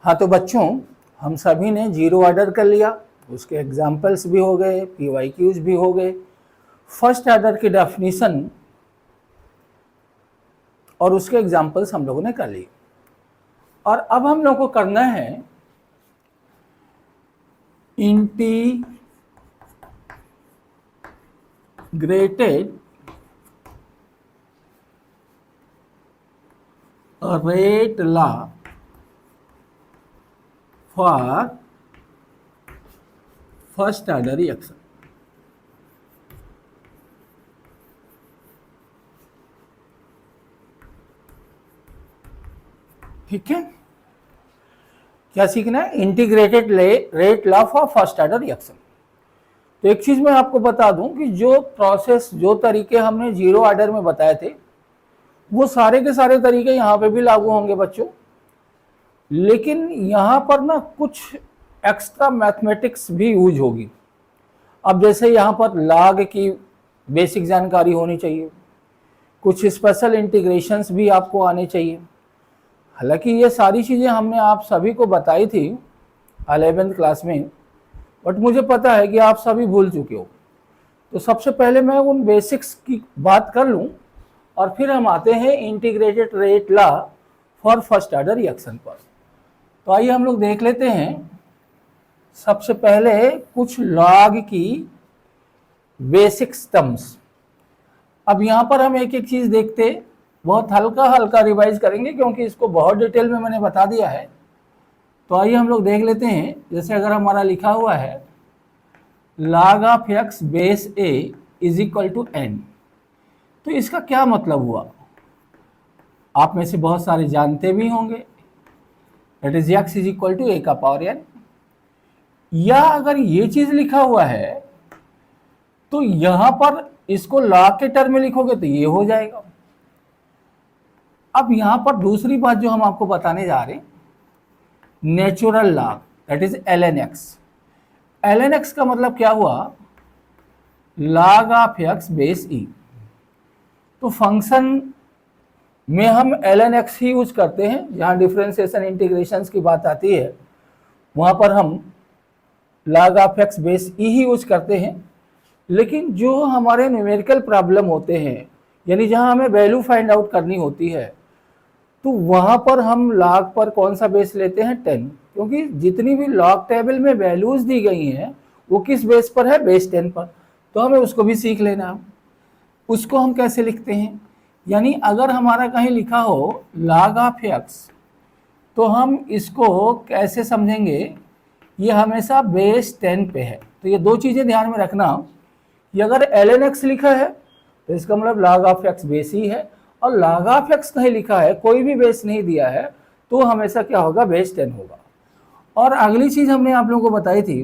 हाँ तो बच्चों, हम सभी ने जीरो ऑर्डर कर लिया, उसके एग्जाम्पल्स भी हो गए, PYQs भी हो गए, फर्स्ट ऑर्डर की डेफिनेशन और उसके एग्जाम्पल्स हम लोगों ने कर लिए। और अब हम लोग को करना है integrated rate law for first order reaction. ठीक है, क्या सीखना है? Integrated rate law for first order reaction. तो एक चीज मैं आपको बता दूं कि जो प्रोसेस, जो तरीके हमने जीरो ऑर्डर में बताए थे, वो सारे के सारे तरीके यहाँ पे भी लागू होंगे बच्चों। लेकिन यहाँ पर ना कुछ एक्स्ट्रा मैथमेटिक्स भी यूज होगी। अब जैसे यहाँ पर लॉग की बेसिक जानकारी होनी चाहिए, कुछ स्पेशल इंटीग्रेशंस भी आपको आने चाहिए। हालांकि ये सारी चीज़ें हमने आप सभी को बताई थी 11th क्लास में, बट मुझे पता है कि आप सभी भूल चुके हो। तो सबसे पहले मैं उन बेसिक्स की बात कर लूँ और फिर हम आते हैं integrated rate law for first order reaction पर। तो आइए हम लोग देख लेते हैं सबसे पहले कुछ लॉग की बेसिक टर्म्स। अब यहाँ पर हम एक एक चीज़ देखते, बहुत हल्का हल्का रिवाइज करेंगे क्योंकि इसको बहुत डिटेल में मैंने बता दिया है। तो आइए हम लोग देख लेते हैं। जैसे अगर हमारा लिखा हुआ है log of x base a is equal to n, तो इसका क्या मतलब हुआ? आप में से बहुत सारे जानते भी होंगे, that is x is equal to a का पावर n। या अगर ये चीज लिखा हुआ है तो यहां पर इसको log के टर्म में लिखोगे तो ये हो जाएगा। अब यहां पर दूसरी बात जो हम आपको बताने जा रहे हैं, natural log, that is ln x। ln x का मतलब क्या हुआ? log of x base e। तो फंक्शन में हम ln x ही यूज करते हैं। जहां डिफरेंशिएशन इंटीग्रेशंस की बात आती है वहां पर हम log of x base e he use करते हैं। लेकिन जो हमारे न्यूमेरिकल प्रॉब्लम होते हैं, यानी जहां हमें वैल्यू फाइंड आउट करनी होती है, तो वहां पर हम log पर कौन सा बेस लेते हैं? 10, क्योंकि जितनी भी log टेबल में वैल्यूज दी गई हैं वो किस बेस पर है? बेस 10 पर। तो हमें उसको भी सीख लेना है। उसको हम कैसे लिखते हैं? यानी अगर हमारा कहीं लिखा हो log ऑफ x, तो हम इसको कैसे समझेंगे? ये हमेशा बेस 10 पे है। तो ये दो चीज़ें ध्यान में रखना कि अगर ln x लिखा है तो इसका मतलब log ऑफ x बेस ही है, और log ऑफ x कहीं लिखा है, कोई भी बेस नहीं दिया है, तो हमेशा क्या होगा? बेस 10 होगा। और अगली चीज़ हमने आप लोगों को बताई थी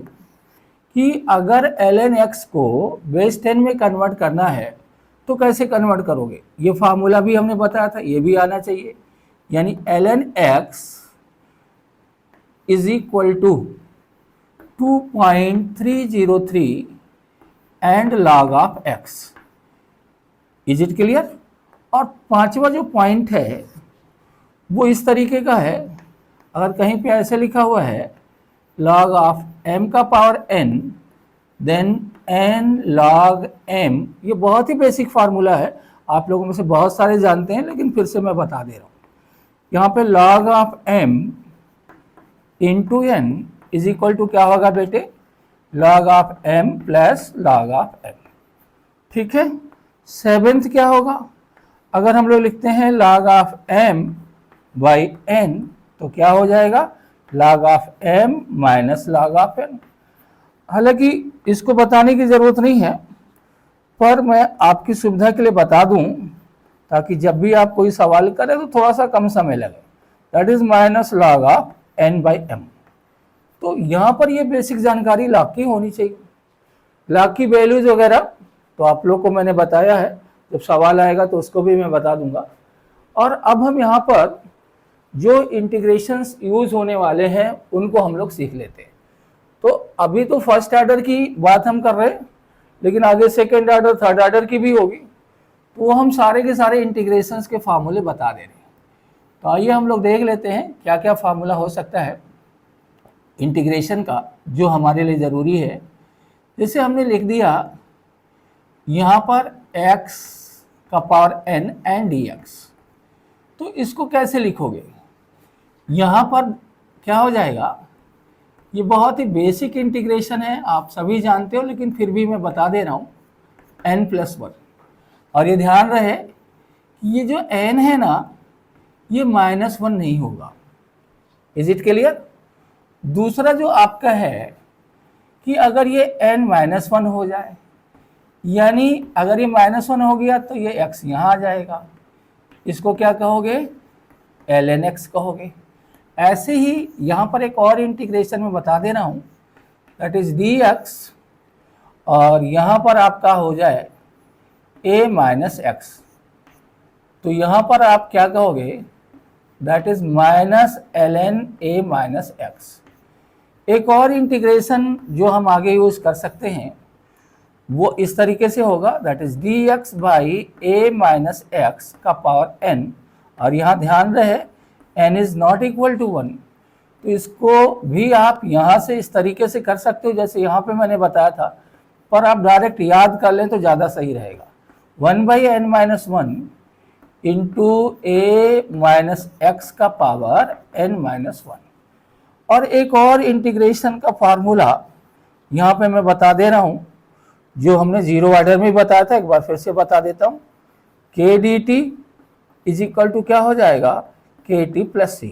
कि अगर ln x को बेस 10 में कन्वर्ट करना है तो कैसे कन्वर्ट करोगे? ये फार्मूला भी हमने बताया था, ये भी आना चाहिए। यानी ln x is equal to 2.303 and log of x। Is it clear? और पांचवा जो पॉइंट है वो इस तरीके का है। अगर कहीं पे ऐसे लिखा हुआ है log ऑफ m का power n, then n log m, ये बहुत ही बेसिक फार्मूला है, आप लोगों में से बहुत सारे जानते हैं, लेकिन फिर से मैं बता दे रहा हूँ। यहाँ पे log of m into n is equal to क्या होगा बेटे? log of m plus log of m। ठीक है। सेवेंथ क्या होगा? अगर हम लोग लिखते हैं log of m by n, तो क्या हो जाएगा? log of m minus log of n। हालांकि इसको बताने की ज़रूरत नहीं है, पर मैं आपकी सुविधा के लिए बता दूं ताकि जब भी आप कोई सवाल करें तो थोड़ा सा कम समय लगे। That is minus log of n by m। तो यहाँ पर ये बेसिक जानकारी log की होनी चाहिए। log की वैल्यूज वगैरह तो आप लोग को मैंने बताया है, जब सवाल आएगा तो उसको भी मैं बता दूंगा। और अब हम यहाँ पर जो इंटीग्रेशंस यूज होने वाले हैं उनको हम लोग सीख लेते हैं। तो अभी तो फर्स्ट ऑर्डर की बात हम कर रहे हैं, लेकिन आगे सेकेंड ऑर्डर, थर्ड ऑर्डर की भी होगी, तो वो हम सारे के सारे इंटीग्रेशंस के फार्मूले बता दे रहे हैं। तो आइए हम लोग देख लेते हैं क्या क्या फार्मूला हो सकता है इंटीग्रेशन का जो हमारे लिए ज़रूरी है। जैसे हमने लिख दिया यहाँ पर x का पावर n एंड dx, तो इसको कैसे लिखोगे? यहाँ पर क्या हो जाएगा, ये बहुत ही बेसिक इंटीग्रेशन है, आप सभी जानते हो, लेकिन फिर भी मैं बता दे रहा हूँ, n+1। और ये ध्यान रहे कि ये जो n है ना, ये -1 नहीं होगा। Is it clear? दूसरा जो आपका है कि अगर ये n-1 हो जाए, यानी अगर ये -1 हो गया तो ये x यहाँ आ जाएगा, इसको क्या कहोगे? ln x कहोगे। ऐसे ही यहाँ पर एक और इंटीग्रेशन में बता दे रहा हूँ, दैट इज dx, और यहाँ पर आपका हो जाए a-x, तो यहाँ पर आप क्या कहोगे? That is -ln a-x। एक और इंटीग्रेशन जो हम आगे यूज कर सकते हैं वो इस तरीके से होगा, that is dx by a-x का पावर n, और यहाँ ध्यान रहे n is not equal to 1, तो इसको भी आप यहाँ से इस तरीके से कर सकते हो जैसे यहाँ पे मैंने बताया था, पर आप डायरेक्ट याद कर लें तो ज़्यादा सही रहेगा। 1/n-1 इंटू a-x का पावर n-1। और एक और इंटीग्रेशन का फार्मूला यहाँ पे मैं बता दे रहा हूँ, जो हमने जीरो ऑर्डर में बताया था, एक बार फिर से बता देता हूँ। k dt is equal to क्या हो जाएगा? kt प्लस c,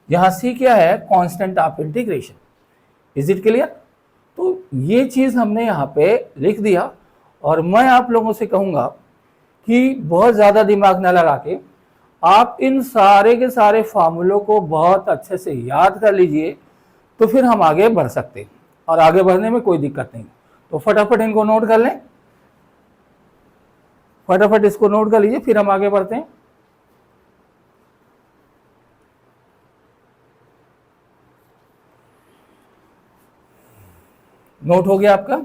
यहाँ c क्या है? Constant of integration. Is it clear? तो ये चीज़ हमने यहाँ पे लिख दिया, और मैं आप लोगों से कहूँगा कि बहुत ज़्यादा दिमाग न लगा के आप इन सारे के सारे फार्मूलों को बहुत अच्छे से याद कर लीजिए, तो फिर हम आगे बढ़ सकते हैं, और आगे बढ़ने में कोई दिक्कत नहीं। तो फटाफट इनको नोट कर लें, फटाफट इसको नोट कर लीजिए, फिर हम आगे बढ़ते हैं। नोट हो गया आपका?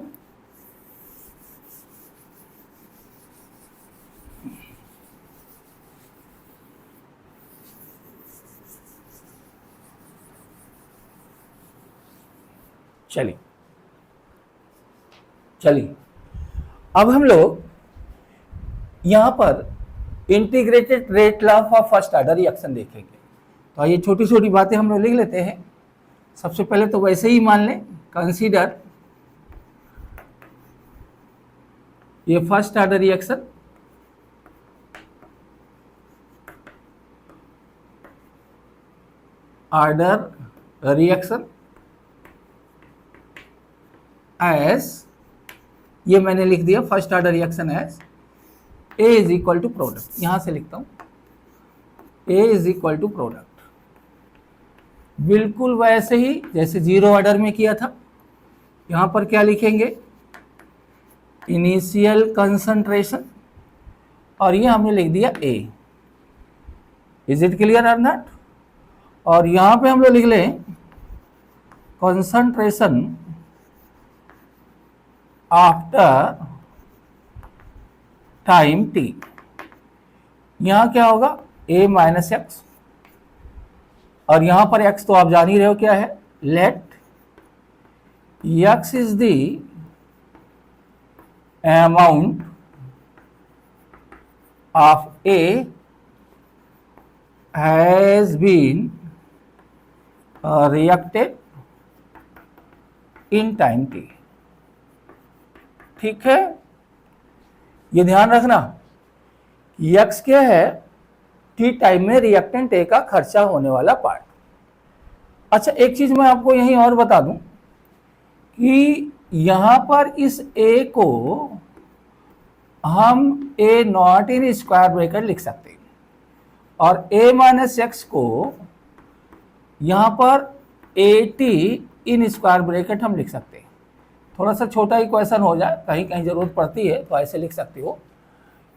चलिए अब हम लोग यहां पर integrated rate law of first order reaction देखेंगे। तो ये छोटी छोटी बातें हम लोग लिख लेते हैं। सबसे पहले तो वैसे ही मान लें, कंसीडर ये first order reaction, order reaction as, ये मैंने लिख दिया first order reaction as A is equal to product, यहां से लिखता हूं A is equal to product, बिल्कुल वैसे ही जैसे जीरो ऑर्डर में किया था। यहां पर क्या लिखेंगे? इनिशियल कंसंट्रेशन, और ये हमने लिख दिया ए। इज इट क्लियर और नॉट? और यहां पे हम लोग लिख लें कंसंट्रेशन आफ्टर टाइम t। यहां क्या होगा? a-x, और यहां पर x तो आप जान ही रहे हो क्या है, let x is the amount of A has been reacted in time t। ठीक है, ये ध्यान रखना, x क्या है? t टाइम में रिएक्टेंट A का खर्चा होने वाला पार्ट। अच्छा, एक चीज मैं आपको यहीं और बता दूं कि यहां पर इस A को हम A naught in square bracket लिख सकते हैं, और A-x को यहां पर AT इन स्क्वायर ब्रैकेट हम लिख सकते हैं। थोड़ा सा छोटा इक्वेशन हो जाए, कहीं कहीं जरूरत पड़ती है तो ऐसे लिख सकते हो।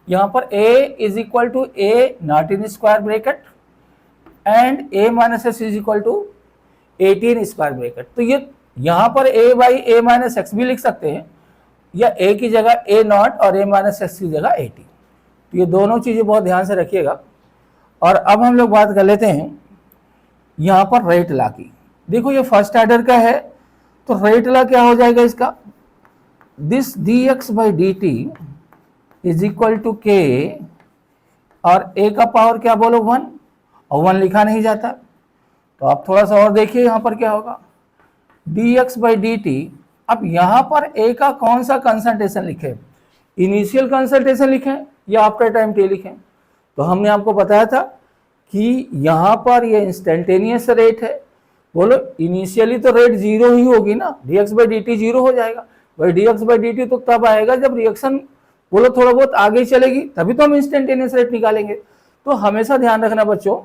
यहां पर A is equal to A naught in square bracket and A-s is equal to AT in square bracket. तो ये यहां पर A बाई A-x भी लिख सकते हैं, या A की जगह A नॉट और A-x की जगह AT। तो ये दोनों चीजें बहुत ध्यान से रखिएगा। और अब हम लोग बात कर लेते हैं यहां पर रेट लॉ की। देखो ये फर्स्ट ऑर्डर का है, तो रेट लॉ क्या हो जाएगा इसका, this dx by dt is equal to k, और a का पावर क्या बोलो 1, और 1 लिखा नहीं जाता, तो आप थोड़ा सा और देखिए यहां पर क्या होगा, dx बाई dt। अब यहां पर a का कौन सा कंसंट्रेशन लिखे, इनिशियल कंसंट्रेशन लिखें या आफ्टर टाइम t लिखें। तो हमने आपको बताया था कि यहां पर ये इंस्टेंटेनियस रेट है, बोलो इनिशियली तो रेट जीरो ही होगी ना, dx बाई dt जीरो हो जाएगा। भाई dx बाई dt तो तब आएगा जब रिएक्शन बोलो थोड़ा बहुत आगे चलेगी, तभी तो हम इंस्टेंटेनियस रेट निकालेंगे। तो हमेशा ध्यान रखना बच्चों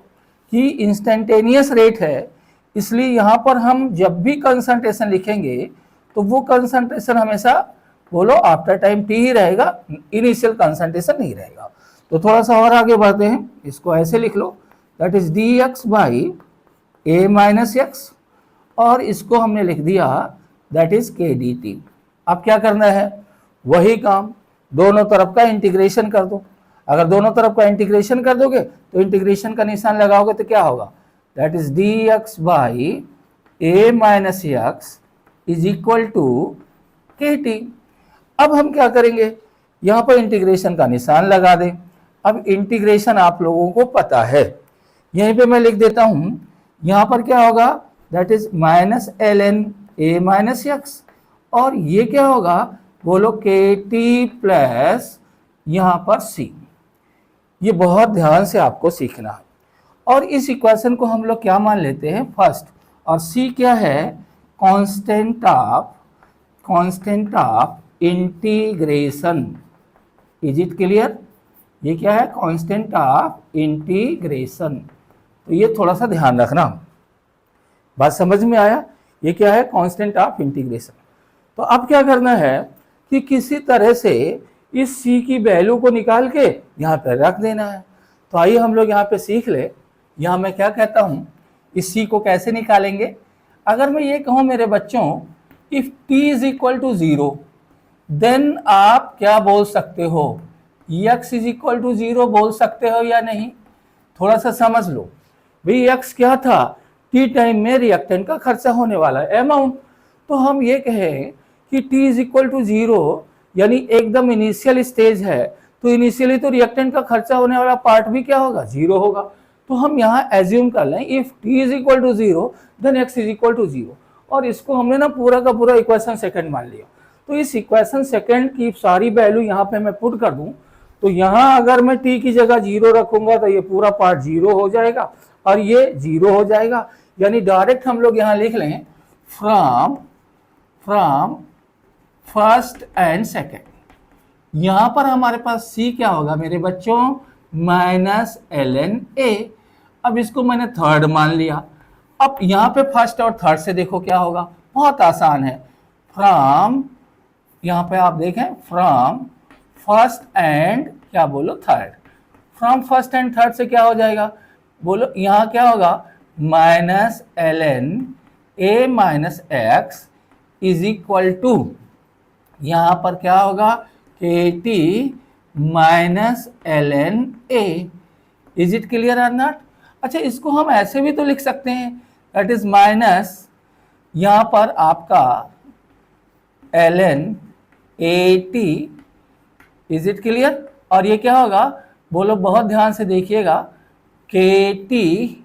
कि इंस्टेंटेनियस रेट है, इसलिए यहाँ पर हम जब भी कंसंट्रेशन लिखेंगे तो वो कंसंट्रेशन हमेशा बोलो आफ्टर टाइम टी ही रहेगा, इनिशियल कंसंट्रेशन नहीं रहेगा। तो थोड़ा सा और आगे बढ़ते हैं, इसको ऐसे लिख लो, that is d x by A minus x, और इसको हमने लिख दिया that is k d t. अब क्या करना है, वही काम, दोनों तरफ का इंटीग्रेशन कर दो। अगर दोनों तरफ का इंटीग्रेशन कर दोगे तो इंटीग्रेशन का निशान लगाओगे तो क्या होगा, that is d x by A minus x is equal to k t. अब हम क्या करेंगे, यहाँ पर इंटीग्रेशन का निशान लगा दें। अब इंटीग्रेशन आप लोगों को पता है, यहीं पे मैं लिख देता हूं, यहाँ पर क्या होगा, that is minus l n A minus x, और ये क्या होगा बोलो के टी प्लस यहाँ पर सी। ये बहुत ध्यान से आपको सीखना है। और इस इक्वेशन को हम लोग क्या मान लेते हैं, फर्स्ट, और सी क्या है, constant of integration. Is it clear, ये क्या है, कांस्टेंट ऑफ इंटीग्रेशन। तो ये थोड़ा सा ध्यान रखना, बात समझ में आया, ये क्या है, कांस्टेंट ऑफ इंटीग्रेशन। तो अब क्या करना है कि किसी तरह से इस c की वैल्यू को निकाल के यहाँ पे रख देना है। तो आइए हम लोग यहाँ पे सीख ले, यहाँ मैं क्या कहता हूँ, इस c को कैसे निकालेंगे। अगर मैं ये कहूँ मेरे बच्चों, if t is equal to 0, then आप क्या बोल सकते हो, x इज इक्वल टू 0 बोल सकते हो या नहीं। थोड़ा सा समझ लो भाई, x क्या था, t टाइम में रिएक्टेंट का खर्चा होने वाला है अमाउंट। तो हम ये कहें कि t इज इक्वल टू 0 यानी एकदम इनिशियल स्टेज है, तो इनिशियली तो रिएक्टेंट का खर्चा होने वाला पार्ट भी क्या होगा, 0 होगा। तो हम यहाँ एज्यूम कर लें if t is equal to 0 then x is equal to 0, और इसको हमने ना पूरा का पूरा इक्वेशन सेकंड मान लिया। तो इस इक्वेशन सेकंड की सारी वैल्यू यहाँ पे मैं पुट कर दूं, तो यहाँ अगर मैं t की जगह 0 रखूंगा तो ये पूरा पार्ट 0 हो जाएगा और ये 0 हो जाएगा। यानी डायरेक्ट हम लोग यहाँ लिख लें फ्रॉम फर्स्ट एंड सेकेंड। यहां पर हमारे पास c क्या होगा मेरे बच्चों, माइनस एल एन ए। अब इसको मैंने थर्ड मान लिया। अब यहां पे फर्स्ट और थर्ड से देखो क्या होगा, बहुत आसान है, फ्रॉम, यहां पे आप देखें फ्रॉम फर्स्ट एंड क्या बोलो third, from first and third से क्या हो जाएगा बोलो, यहां क्या होगा, minus l n A minus x is equal to, यहां पर क्या होगा, k t minus l n A. Is it clear or not. अच्छा, इसको हम ऐसे भी तो लिख सकते हैं, दैट इज माइनस, यहां पर आपका l n A t. Is it clear. और ये क्या होगा बोलो, बहुत ध्यान से देखिएगा, के टी,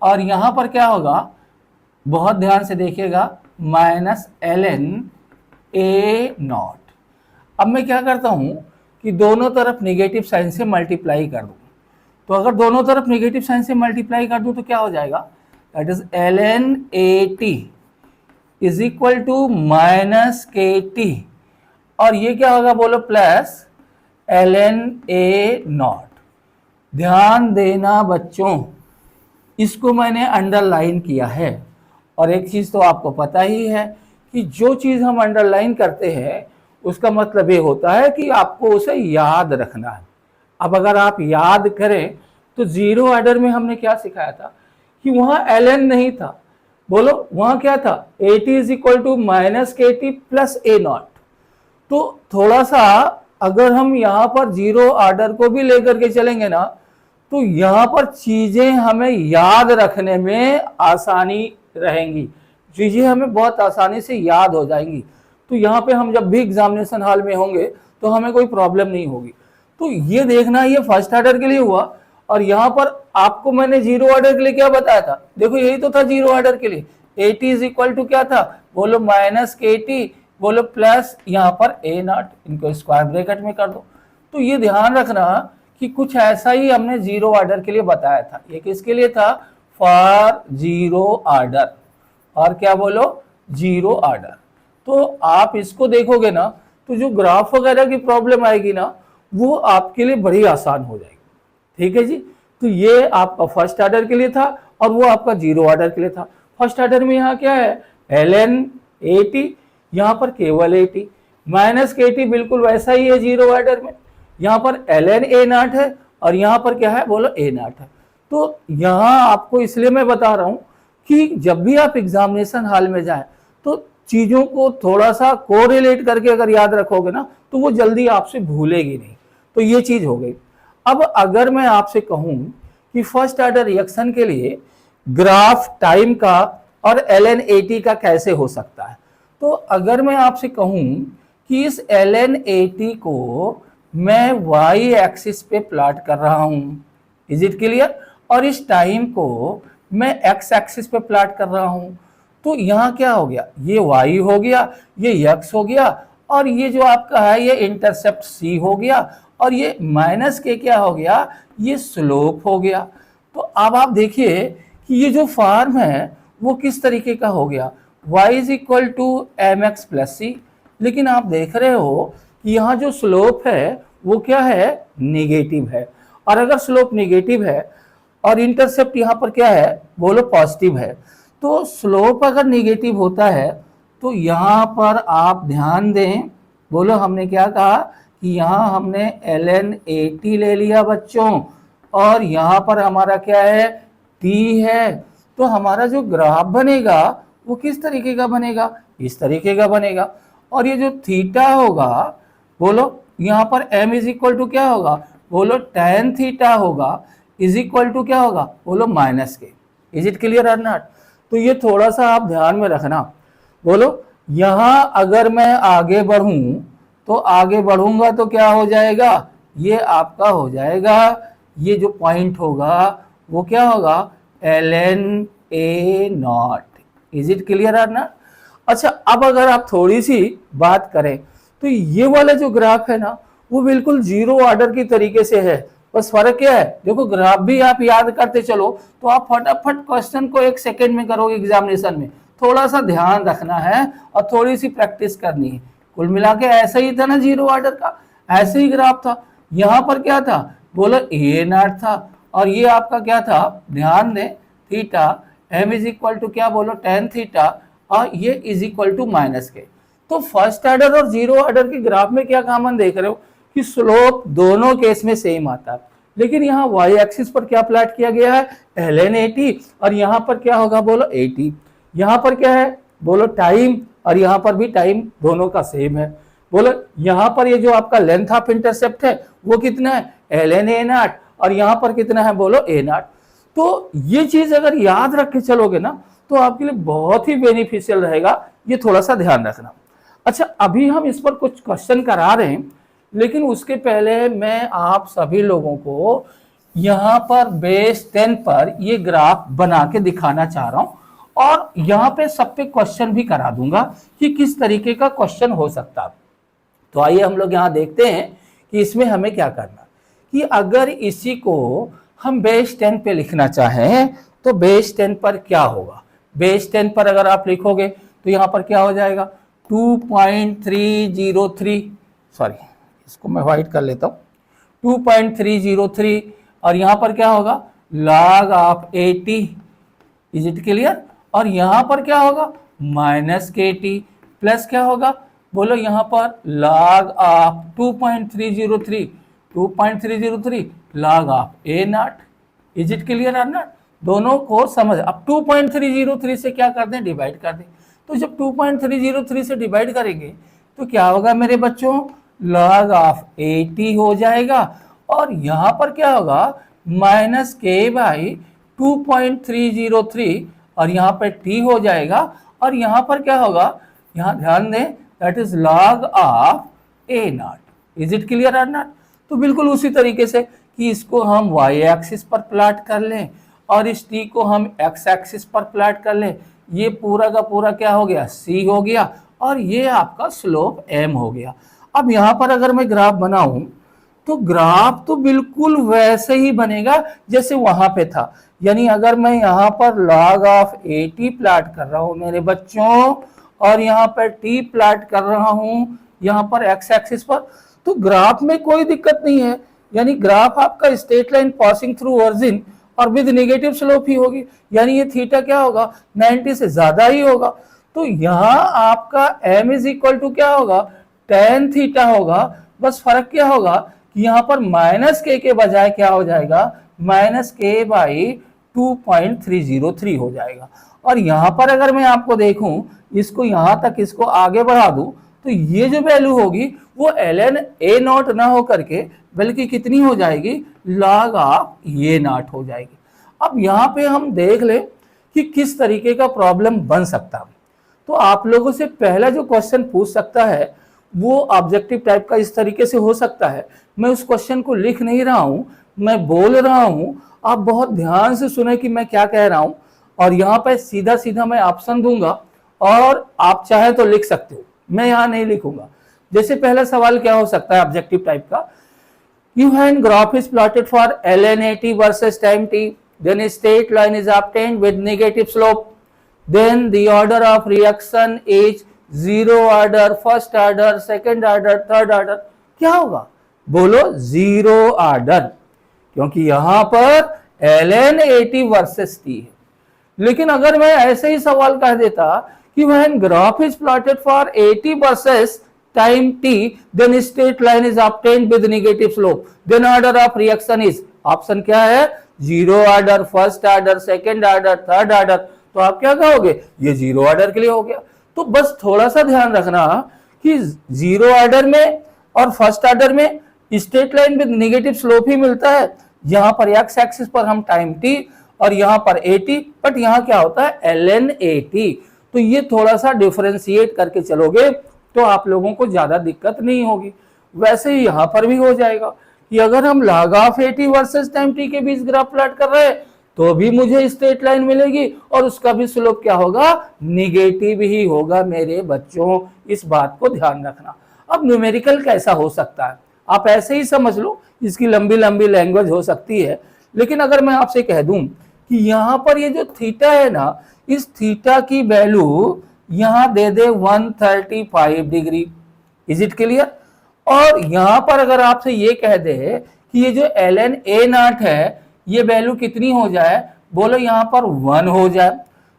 और यहां पर क्या होगा बहुत ध्यान से देखिएगा, minus l n A naught. अब मैं क्या करता हूं कि दोनों तरफ नेगेटिव साइन से मल्टीप्लाई कर दूं। तो अगर दोनों तरफ नेगेटिव साइन से मल्टीप्लाई कर दूं तो क्या हो जाएगा, that is l n A t is equal to minus k t, और ये क्या होगा बोलो, plus l n A naught. ध्यान देना बच्चों, इसको मैंने अंडरलाइन किया है। और एक चीज तो आपको पता ही है कि जो चीज हम अंडरलाइन करते हैं उसका मतलब ये होता है कि आपको उसे याद रखना है। अब अगर आप याद करें तो जीरो ऑर्डर में हमने क्या सिखाया था कि वहां एल एन नहीं था, बोलो वहां क्या था, A t is equal to minus k t plus A naught. तो थोड़ा सा अगर हम यहाँ पर जीरो ऑर्डर को भी लेकर के चलेंगे ना, तो यहाँ पर चीजें हमें याद रखने में आसानी रहेंगी। चीजें हमें बहुत आसानी से याद हो जाएंगी। तो यहाँ पे हम जब भी एग्जामिनेशन हॉल में होंगे तो हमें कोई प्रॉब्लम नहीं होगी। तो ये देखना, ये फर्स्ट ऑर्डर के लिए हुआ। और यहाँ पर आपको मैंने जीरो ऑर्डर के लिए क्या बताया था, देखो यही तो था जीरो ऑर्डर के लिए। AT इज इक्वल टू क्या था, बोलो माइनस KT, बोलो प्लस यहाँ पर A0, इनको स्क्वायर ब्रैकेट में कर दो। तो ये ध्यान रखना कि कुछ ऐसा ही हमने जीरो ऑर्डर के लिए बताया था। ये किसके लिए था, फॉर जीरो ऑर्डर, और क्या बोलो, जीरो ऑर्डर। तो आप इसको देखोगे ना तो जो ग्राफ वगैरह की प्रॉब्लम आएगी ना वो आपके लिए बड़ी आसान हो जाएगी। ठीक है जी। तो ये आपका फर्स्ट ऑर्डर के लिए था और वो आपका जीरो ऑर्डर के लिए था। फर्स्ट ऑर्डर में यहाँ क्या है, ln AT, यहाँ पर केवल AT, माइनस KT बिल्कुल वैसा ही है जीरो ऑर्डर में। यहाँ पर ln A0 है और यहाँ पर क्या है, बोलो A0 है। तो यहाँ आपको इसलिए मैं बता रहा हूँ कि जब भी आप एग्जामिनेशन हॉल में जाएं तो चीजों को थोड़ा सा कोरिलेट करके अगर याद रखोगे ना तो वो जल्दी आपसे भूलेगी नहीं। तो ये चीज हो गई। अब अगर मैं आपसे कहूं कि फर्स्ट ऑर्डर रिएक्शन के लिए ग्राफ टाइम का और ln AT का कैसे हो सकता है, तो अगर मैं आपसे कहूं कि इस ln AT को मैं y एक्सिस पे प्लॉट कर रहा हूं, इज इट क्लियर, और इस टाइम को मैं x एक्सिस पे प्लॉट कर रहा हूं, तो यहाँ क्या हो गया, ये y हो गया, ये x हो गया, और ये जो आपका है ये इंटरसेप्ट c हो गया, और ये माइनस के क्या हो गया, ये स्लोप हो गया। तो अब आप देखिए कि ये जो फॉर्म है वो किस तरीके का हो गया, y is equal to mx plus c. लेकिन आप देख रहे हो कि यहाँ जो स्लोप है वो क्या है, निगेटिव है। और अगर स्लोप निगेटिव है और इंटरसेप्ट यहाँ पर क्या है, बोलो पॉजिटिव है, तो स्लोप अगर निगेटिव होता है तो यहाँ पर आप ध्यान दें, बोलो हमने क्या कहा कि यहाँ हमने ln AT ले लिया बच्चों, और यहाँ पर हमारा क्या है, t है। तो हमारा जो ग्राफ बनेगा वो किस तरीके का बनेगा, इस तरीके का बनेगा। और ये जो थीटा होगा, बोलो यहाँ पर m इज इक्वल टू क्या होगा, बोलो tan थीटा होगा, इज इक्वल टू क्या होगा, बोलो माइनस के। इज इट क्लियर और नॉट। तो ये थोड़ा सा आप ध्यान में रखना। बोलो यहाँ अगर मैं आगे बढ़ूं तो आगे बढ़ूंगा तो क्या हो जाएगा, ये आपका हो जाएगा, ये जो पॉइंट होगा वो क्या होगा, ln A0। Is it clear और नॉट। अच्छा, अब अगर आप थोड़ी सी बात करें तो ये वाला जो ग्राफ है ना वो बिल्कुल जीरो ऑर्डर की तरीके से है। बस फर्क क्या है, देखो ग्राफ भी आप याद करते चलो तो आप फटाफट क्वेश्चन को एक सेकेंड में करोगे एग्जामिनेशन में। थोड़ा सा ध्यान रखना है और थोड़ी सी प्रैक्टिस करनी है। कुल मिला के ऐसा ही था ना जीरो ऑर्डर का, ऐसे ही ग्राफ था। यहाँ पर क्या था, बोलो A0 था, और ये आपका क्या था, ध्यान दें, theta m is equal to क्या, बोलो tan थीटा, और ये इज इक्वल टू माइनस के। तो फर्स्ट ऑर्डर और जीरो ऑर्डर के ग्राफ में क्या कॉमन देख रहे हो कि स्लोप दोनों केस में सेम आता है। लेकिन यहाँ y एक्सिस पर क्या प्लॉट किया गया है, ln AT, और यहाँ पर क्या होगा, बोलो AT। यहाँ पर क्या है, बोलो टाइम, और यहाँ पर भी टाइम दोनों का सेम है। बोलो यहाँ पर ये जो आपका लेंथ ऑफ इंटरसेप्ट है वो कितना है, ln A0, और यहाँ पर कितना है, बोलो A0। तो ये चीज अगर याद रख के चलोगे ना तो आपके लिए बहुत ही बेनिफिशियल रहेगा, ये थोड़ा सा ध्यान रखना। अच्छा, अभी हम इस पर कुछ क्वेश्चन करा रहे हैं, लेकिन उसके पहले मैं आप सभी लोगों को यहाँ पर बेस 10 पर ये ग्राफ बना के दिखाना चाह रहा हूँ, और यहाँ पे सब पे क्वेश्चन भी करा दूंगा कि किस तरीके का क्वेश्चन हो सकता है। तो आइए हम लोग यहाँ देखते हैं कि इसमें हमें क्या करना, कि अगर इसी को हम बेस 10 पे लिखना चाहें तो बेस 10 पर क्या होगा। बेस 10 पर अगर आप लिखोगे तो यहाँ पर क्या हो जाएगा, 2.303, सॉरी इसको मैं व्हाइट कर लेता हूँ, 2.303, और यहाँ पर क्या होगा, log of AT। Is it clear. और यहाँ पर क्या होगा, माइनस KT, प्लस क्या होगा, बोलो यहाँ पर log of 2.303 log of A0। Is it clear और नॉट। दोनों को समझ, अब 2.303 से क्या कर दें, डिवाइड कर दें। तो जब 2.303 से डिवाइड करेंगे तो क्या होगा मेरे बच्चों, log ऑफ AT हो जाएगा, और यहाँ पर क्या होगा, माइनस K बाई 2.303, और यहाँ पर T हो जाएगा, और यहाँ पर क्या होगा, यहाँ ध्यान दें, that is log of a naught. Is it clear और नॉट? तो बिल्कुल उसी तरीके से कि इसको हम y एक्सिस पर प्लॉट कर लें और इस t को हम x एक्सिस पर प्लॉट कर लें, ये पूरा का पूरा क्या हो गया, c हो गया और ये आपका स्लोप m हो गया। अब यहाँ पर अगर मैं ग्राफ बनाऊं तो ग्राफ तो बिल्कुल वैसे ही बनेगा जैसे वहां पे था। यानी अगर मैं यहाँ पर log ऑफ AT प्लॉट कर रहा हूं मेरे बच्चों और यहाँ पर t प्लॉट कर रहा हूं यहाँ पर x एक्सिस पर, तो ग्राफ में कोई दिक्कत नहीं है। यानी ग्राफ आपका straight line passing through origin और विद नेगेटिव स्लोप ही होगी, यानी ये थीटा क्या होगा, 90 से ज्यादा ही होगा। तो यहाँ आपका m इज इक्वल टू क्या होगा, tan थीटा होगा। बस फर्क क्या होगा कि यहाँ पर माइनस के बजाय क्या हो जाएगा, माइनस के बाई 2.303 हो जाएगा। और यहाँ पर अगर मैं आपको देखूं, इसको यहाँ तक इसको आगे बढ़ा दूं तो ये जो वैल्यू होगी वो ln a नॉट ना हो करके बल्कि कितनी हो जाएगी, log ऑफ a नॉट हो जाएगी। अब यहाँ पे हम देख ले कि किस तरीके का प्रॉब्लम बन सकता है। तो आप लोगों से पहला जो क्वेश्चन पूछ सकता है वो ऑब्जेक्टिव टाइप का इस तरीके से हो सकता है। मैं उस क्वेश्चन को लिख नहीं रहा हूं, मैं बोल रहा हूं, आप बहुत ध्यान से सुने कि मैं क्या कह रहा हूं। और यहाँ पे सीधा सीधा मैं ऑप्शन दूंगा और आप चाहे तो लिख सकते हो, मैं यहाँ नहीं लिखूंगा। जैसे पहला सवाल क्या हो सकता है ऑब्जेक्टिव टाइप का, you have graph is plotted for ln AT versus time t, then straight line is obtained with negative slope, then the order of reaction is zero order, first order, second order, third order। क्या होगा, बोलो zero order, क्योंकि यहां पर ln AT versus t है। लेकिन अगर मैं ऐसे ही सवाल कह देता कि when graph is plotted for AT versus time t, then straight line is obtained with negative slope, then order of reaction is, option क्या है, zero order, first order, second order, third order. तो आप क्या कहोगे, ये zero order के लिए हो गया। तो बस थोड़ा सा ध्यान रखना कि जीरो ऑर्डर में और फर्स्ट ऑर्डर में straight line with negative slope ही मिलता है। यहाँ पर एक्स एक्सिस पर हम टाइम t और यहाँ पर AT, बट यहाँ क्या होता है ln AT। तो ये थोड़ा सा डिफरेंशिएट करके चलोगे तो आप लोगों को ज्यादा दिक्कत नहीं होगी। वैसे ही यहाँ पर भी हो जाएगा कि अगर हम log of AT versus time t के बीच ग्राफ प्लॉट कर रहे हैं तो भी मुझे स्ट्रेट लाइन मिलेगी और उसका भी स्लोप क्या होगा, निगेटिव ही होगा मेरे बच्चों, इस बात को ध्यान रखना। अब न्यूमेरिकल कैसा हो सकता है, आप ऐसे ही समझ लो, इसकी लंबी लंबी लैंग्वेज हो सकती है। लेकिन अगर मैं आपसे कह दूं कि यहाँ पर ये जो थीटा है ना, इस थीटा की वैल्यू यहाँ दे दे 135 डिग्री, इज इट क्लियर। और यहाँ पर अगर आपसे ये कह दे कि ये जो ln A नॉट है ये वैल्यू कितनी हो जाए, बोलो यहाँ पर 1 हो जाए,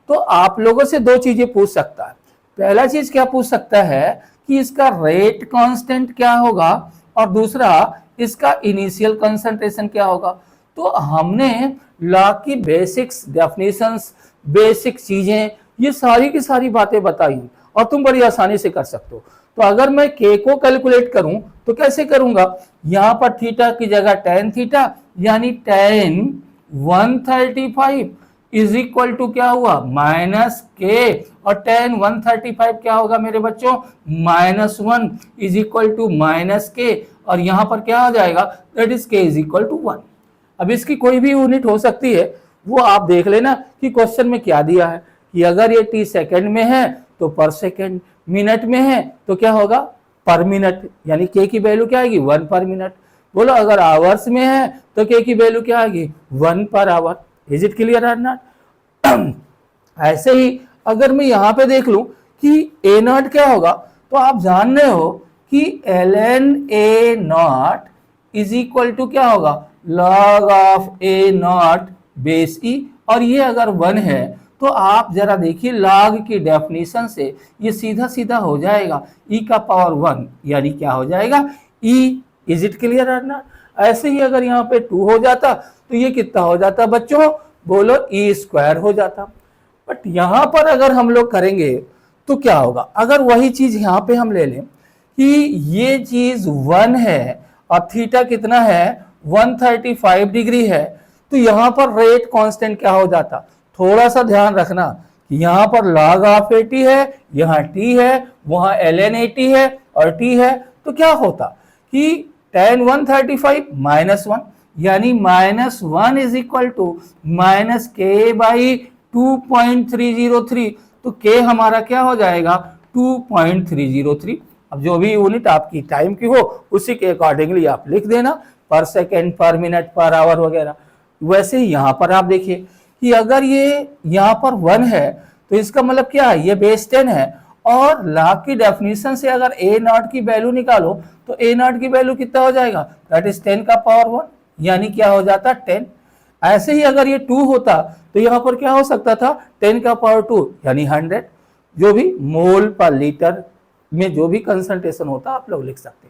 तो आप लोगों से दो चीजें पूछ सकता है। पहला चीज क्या पूछ सकता है कि इसका रेट कांस्टेंट क्या होगा और दूसरा इसका इनिशियल कंसंट्रेशन क्या होगा। तो हमने लॉ की बेसिक्स, डेफिनेशंस, बेसिक चीजें, ये सारी की सारी बातें बताई और तुम बड़ी आसानी से कर सकते हो। तो अगर मैं k को कैलकुलेट करूं तो कैसे करूंगा, यहाँ पर थीटा की जगह tan थीटा यानी tan 135 इज इक्वल टू क्या हुआ, माइनस के, और tan 135 क्या होगा मेरे बच्चों, -1 इज इक्वल टू माइनस के, और यहाँ पर क्या हो जाएगा, that is k is equal to 1। अब इसकी कोई भी यूनिट हो सकती है, वो आप देख लेना कि क्वेश्चन में क्या दिया है कि अगर ये t सेकंड में है तो पर सेकंड, मिनट में है तो क्या होगा, पर मिनट, यानी k की वैल्यू क्या आएगी, 1 पर मिनट। बोलो अगर आवर्स में है तो k की वैल्यू क्या आएगी, 1 per hour. Is it clear और नॉट। ऐसे ही अगर मैं यहाँ पे देख लूं कि a नॉट क्या होगा, तो आप जान रहे हो कि ln a naught is equal to क्या होगा, log of a naught base e, और ये अगर 1 है तो आप जरा देखिए log की डेफिनेशन से ये सीधा सीधा हो जाएगा e का पावर 1, यानी क्या हो जाएगा e। इज इट क्लियर और नॉट। ऐसे ही अगर यहाँ पे 2 हो जाता तो ये कितना हो जाता बच्चों, बोलो e स्क्वायर हो जाता। बट यहाँ पर अगर हम लोग करेंगे तो क्या होगा, अगर वही चीज यहाँ पे हम ले लें कि ये चीज 1 है और थीटा कितना है, 135 डिग्री है, तो यहाँ पर रेट कांस्टेंट क्या हो जाता। थोड़ा सा ध्यान रखना यहाँ पर log ऑफ 80 है, यहाँ t है, वहां ln 80 है और t है, तो क्या होता कि tan 135 -1 यानी -1 इज इक्वल टू माइनस के बाई 2.303, तो k हमारा क्या हो जाएगा 2.303। अब जो भी यूनिट आपकी टाइम की हो उसी के अकॉर्डिंगली आप लिख देना, पर सेकेंड, पर मिनट, पर आवर वगैरह। वैसे ही यहाँ पर आप देखिए कि अगर ये यहाँ पर 1 है तो इसका मतलब क्या है, ये बेस 10 है, और log की डेफिनेशन से अगर a नॉट की वैल्यू निकालो तो a नॉट की वैल्यू कितना हो जाएगा, दैट इज 10 का पावर 1, यानी क्या हो जाता 10। ऐसे ही अगर ये 2 होता तो यहाँ पर क्या हो सकता था 10 का पावर 2 यानी 100, जो भी मोल पर लीटर में जो भी कंसंट्रेशन होता आप लोग लिख सकते।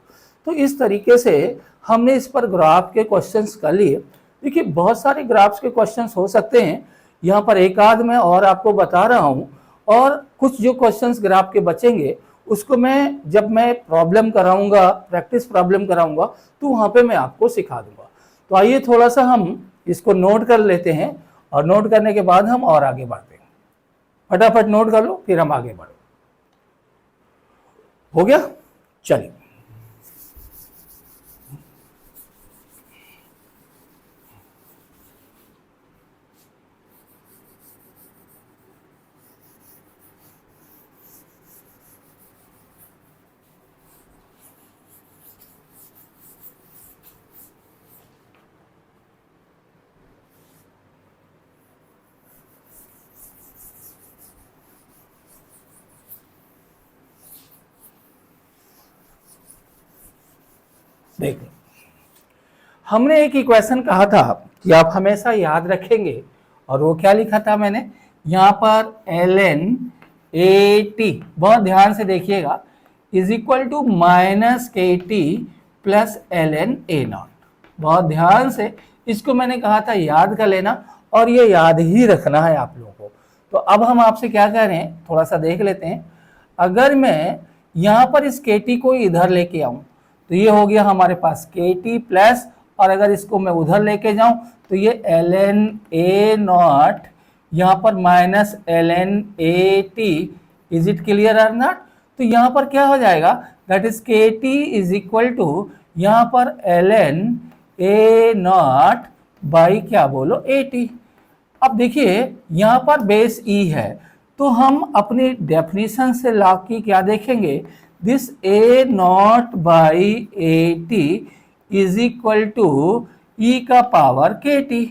तो इस तरीके से हमने इस पर ग्राफ के क्वेश्चंस कर लिए। देखिए बहुत सारे ग्राफ्स के क्वेश्चंस हो सकते हैं, यहाँ पर एक आध मैं और आपको बता रहा हूँ, और कुछ जो क्वेश्चंस ग्राफ के बचेंगे उसको मैं जब मैं प्रॉब्लम कराऊंगा, प्रैक्टिस प्रॉब्लम कराऊंगा, तो वहाँ पे मैं आपको सिखा दूंगा। तो आइए थोड़ा सा हम इसको नोट कर लेते हैं, और नोट करने के बाद हम और आगे बढ़ते हैं। फटाफट नोट कर लो फिर हम आगे बढ़ो। हो गया, चलिए। देखिए हमने एक इक्वेशन कहा था कि आप हमेशा याद रखेंगे, और वो क्या लिखा था मैंने यहाँ पर ln AT, बहुत ध्यान से देखिएगा, is equal to minus KT plus ln A naught. बहुत ध्यान से इसको मैंने कहा था याद कर लेना, और ये याद ही रखना है आप लोगों को। तो अब हम आपसे क्या कह रहे हैं थोड़ा सा देख लेते हैं। अगर मैं यहाँ पर इस KT को इधर लेके आऊं तो ये हो गया हमारे पास KT प्लस, और अगर इसको मैं उधर लेके जाऊं तो ये ln A नॉट, यहाँ पर minus ln AT। Is it clear और नॉट? तो यहाँ पर क्या हो जाएगा, that is KT is equal to यहाँ पर ln A नॉट बाई क्या बोलो AT। अब देखिए यहाँ पर बेस E है, तो हम अपनी डेफिनेशन से लॉग की क्या देखेंगे, this A naught by AT is equal to E का पावर KT।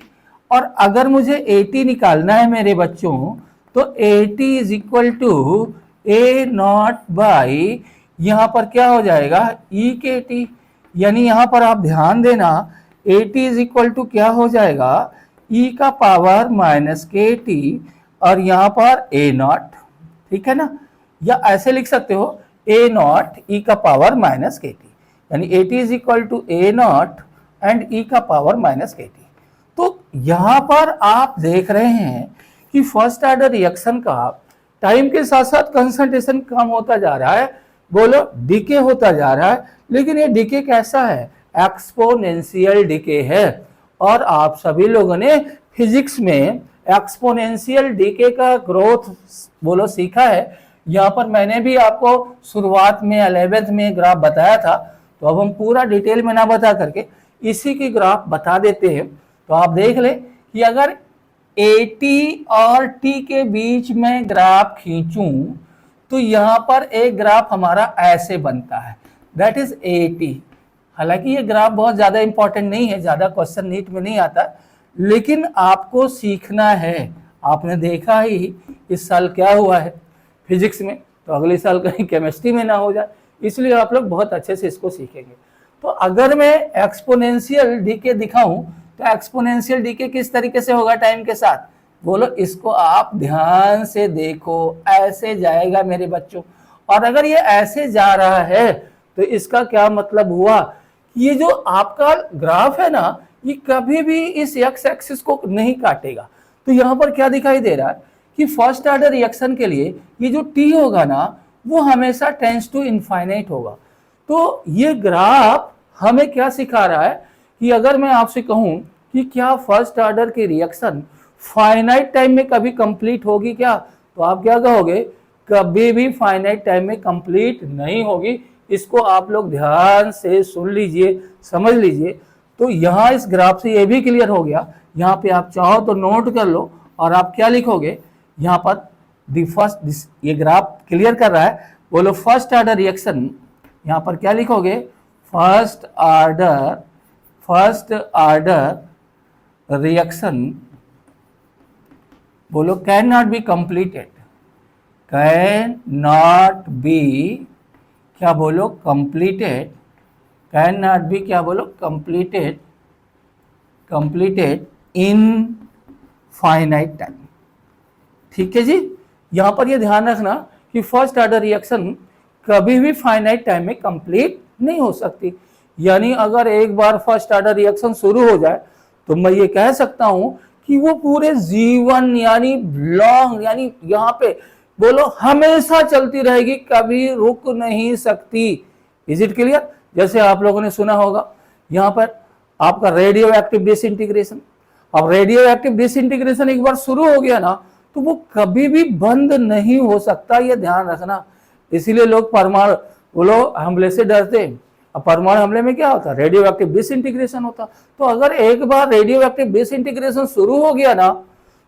और अगर मुझे AT निकालना है मेरे बच्चों, तो AT is equal to A naught by यहाँ पर क्या हो जाएगा E KT, यानी यहाँ पर आप ध्यान देना AT इज इक्वल टू क्या हो जाएगा E का पावर माइनस KT, और यहाँ पर A नॉट, ठीक है ना, या ऐसे लिख सकते हो A नॉट E का पावर माइनस KT, यानी AT is equal to A naught and E का पावर माइनस KT। तो यहाँ पर आप देख रहे हैं कि फर्स्ट ऑर्डर रिएक्शन का टाइम के साथ साथ कंसंट्रेशन कम होता जा रहा है, बोलो डीके होता जा रहा है, लेकिन ये डीके कैसा है, एक्सपोनेंशियल डीके है। और आप सभी लोगों ने फिजिक्स में एक्सपोनेंशियल डीके का ग्रोथ बोलो सीखा है। यहाँ पर मैंने भी आपको शुरुआत में 11th में ग्राफ बताया था, तो अब हम पूरा डिटेल में ना बता करके इसी की ग्राफ बता देते हैं। तो आप देख लें कि अगर AT और T के बीच में ग्राफ खींचूं तो यहाँ पर एक ग्राफ हमारा ऐसे बनता है, दैट इज AT। हालांकि ये ग्राफ बहुत ज़्यादा इंपॉर्टेंट नहीं है, ज़्यादा क्वेश्चन नीट में नहीं आता, लेकिन आपको सीखना है। आपने देखा ही इस साल क्या हुआ है फिजिक्स में, तो अगले साल कहीं केमिस्ट्री में ना हो जाए, इसलिए आप लोग बहुत अच्छे से इसको सीखेंगे। तो अगर मैं एक्सपोनेंशियल डीके दिखाऊं तो एक्सपोनेंशियल डीके किस तरीके से होगा टाइम के साथ, बोलो इसको आप ध्यान से देखो, ऐसे जाएगा मेरे बच्चों। और अगर ये ऐसे जा रहा है तो इसका क्या मतलब हुआ, ये जो आपका ग्राफ है ना, ये कभी भी इस एक्स एक्सिस को नहीं काटेगा। तो यहाँ पर क्या दिखाई दे रहा है कि फर्स्ट ऑर्डर रिएक्शन के लिए ये जो टी होगा ना, वो हमेशा टेंड्स टू इनफाइनाइट होगा। तो ये ग्राफ हमें क्या सिखा रहा है कि अगर मैं आपसे कहूं कि क्या फर्स्ट ऑर्डर की रिएक्शन फाइनाइट टाइम में कभी कंप्लीट होगी क्या, तो आप क्या कहोगे, कभी भी फाइनाइट टाइम में कंप्लीट नहीं होगी। इसको आप लोग ध्यान से सुन लीजिए, समझ लीजिए। तो यहाँ इस ग्राफ से ये भी क्लियर हो गया। यहाँ पे आप चाहो तो नोट कर लो और आप क्या लिखोगे, यहाँ पर ये ग्राफ क्लियर कर रहा है, बोलो फर्स्ट ऑर्डर रिएक्शन। यहाँ पर क्या लिखोगे, फर्स्ट ऑर्डर रिएक्शन, बोलो can not be completed, can not be, क्या बोलो, कंप्लीटेड, कैन नॉट बी, क्या बोलो, कंप्लीटेड इन फाइनाइट टाइम। ठीक है जी। यहां पर ये ध्यान रखना कि फर्स्ट ऑर्डर रिएक्शन कभी भी फाइनाइट टाइम में कंप्लीट नहीं हो सकती। यानी अगर एक बार फर्स्ट ऑर्डर रिएक्शन शुरू हो जाए तो मैं ये कह सकता हूं कि वो पूरे जीवन यानी लॉन्ग, यानी यहाँ पे बोलो हमेशा चलती रहेगी, कभी रुक नहीं सकती। Is it clear? जैसे आप लोगों ने सुना होगा यहाँ पर आपका रेडियो एक्टिव डिसइंटीग्रेशन। अब रेडियो एक्टिव डिसइंटीग्रेशन एक बार शुरू हो गया ना तो वो कभी भी बंद नहीं हो सकता, ये ध्यान रखना। इसीलिए लोग परमाणु बोलो हमले से डरते हैं। अब परमाणु हमले में क्या होता, रेडियो एक्टिव डिसइंटीग्रेशन होता। तो अगर एक बार रेडियो एक्टिव डिसइंटीग्रेशन शुरू हो गया ना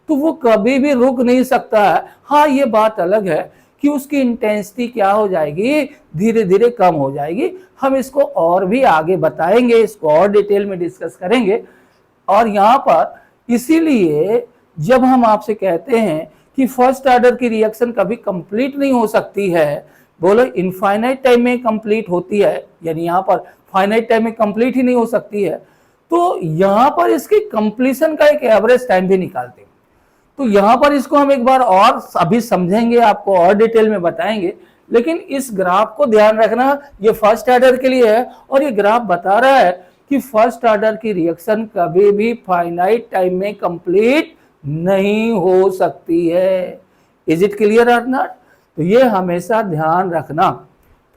तो वो कभी भी रुक नहीं सकता है। हाँ, ये बात अलग है कि उसकी इंटेंसिटी क्या हो जाएगी, धीरे धीरे कम हो जाएगी। हम इसको और भी आगे बताएंगे, इसको और डिटेल में डिस्कस करेंगे। और यहाँ पर इसीलिए जब हम आपसे कहते हैं कि फर्स्ट ऑर्डर की रिएक्शन कभी कंप्लीट नहीं हो सकती है, बोलो इनफाइनाइट टाइम में कंप्लीट होती है, यानी यहाँ पर फाइनाइट टाइम में कंप्लीट ही नहीं हो सकती है, तो यहाँ पर इसकी कंप्लीशन का एक एवरेज टाइम भी निकालते हैं। तो यहाँ पर इसको हम एक बार और अभी समझेंगे, आपको और डिटेल में बताएंगे। लेकिन इस ग्राफ को ध्यान रखना, ये फर्स्ट ऑर्डर के लिए है और ये ग्राफ बता रहा है कि फर्स्ट ऑर्डर की रिएक्शन कभी भी फाइनाइट टाइम में कंप्लीट नहीं हो सकती है। इज इट क्लियर और नॉट? तो ये हमेशा ध्यान रखना,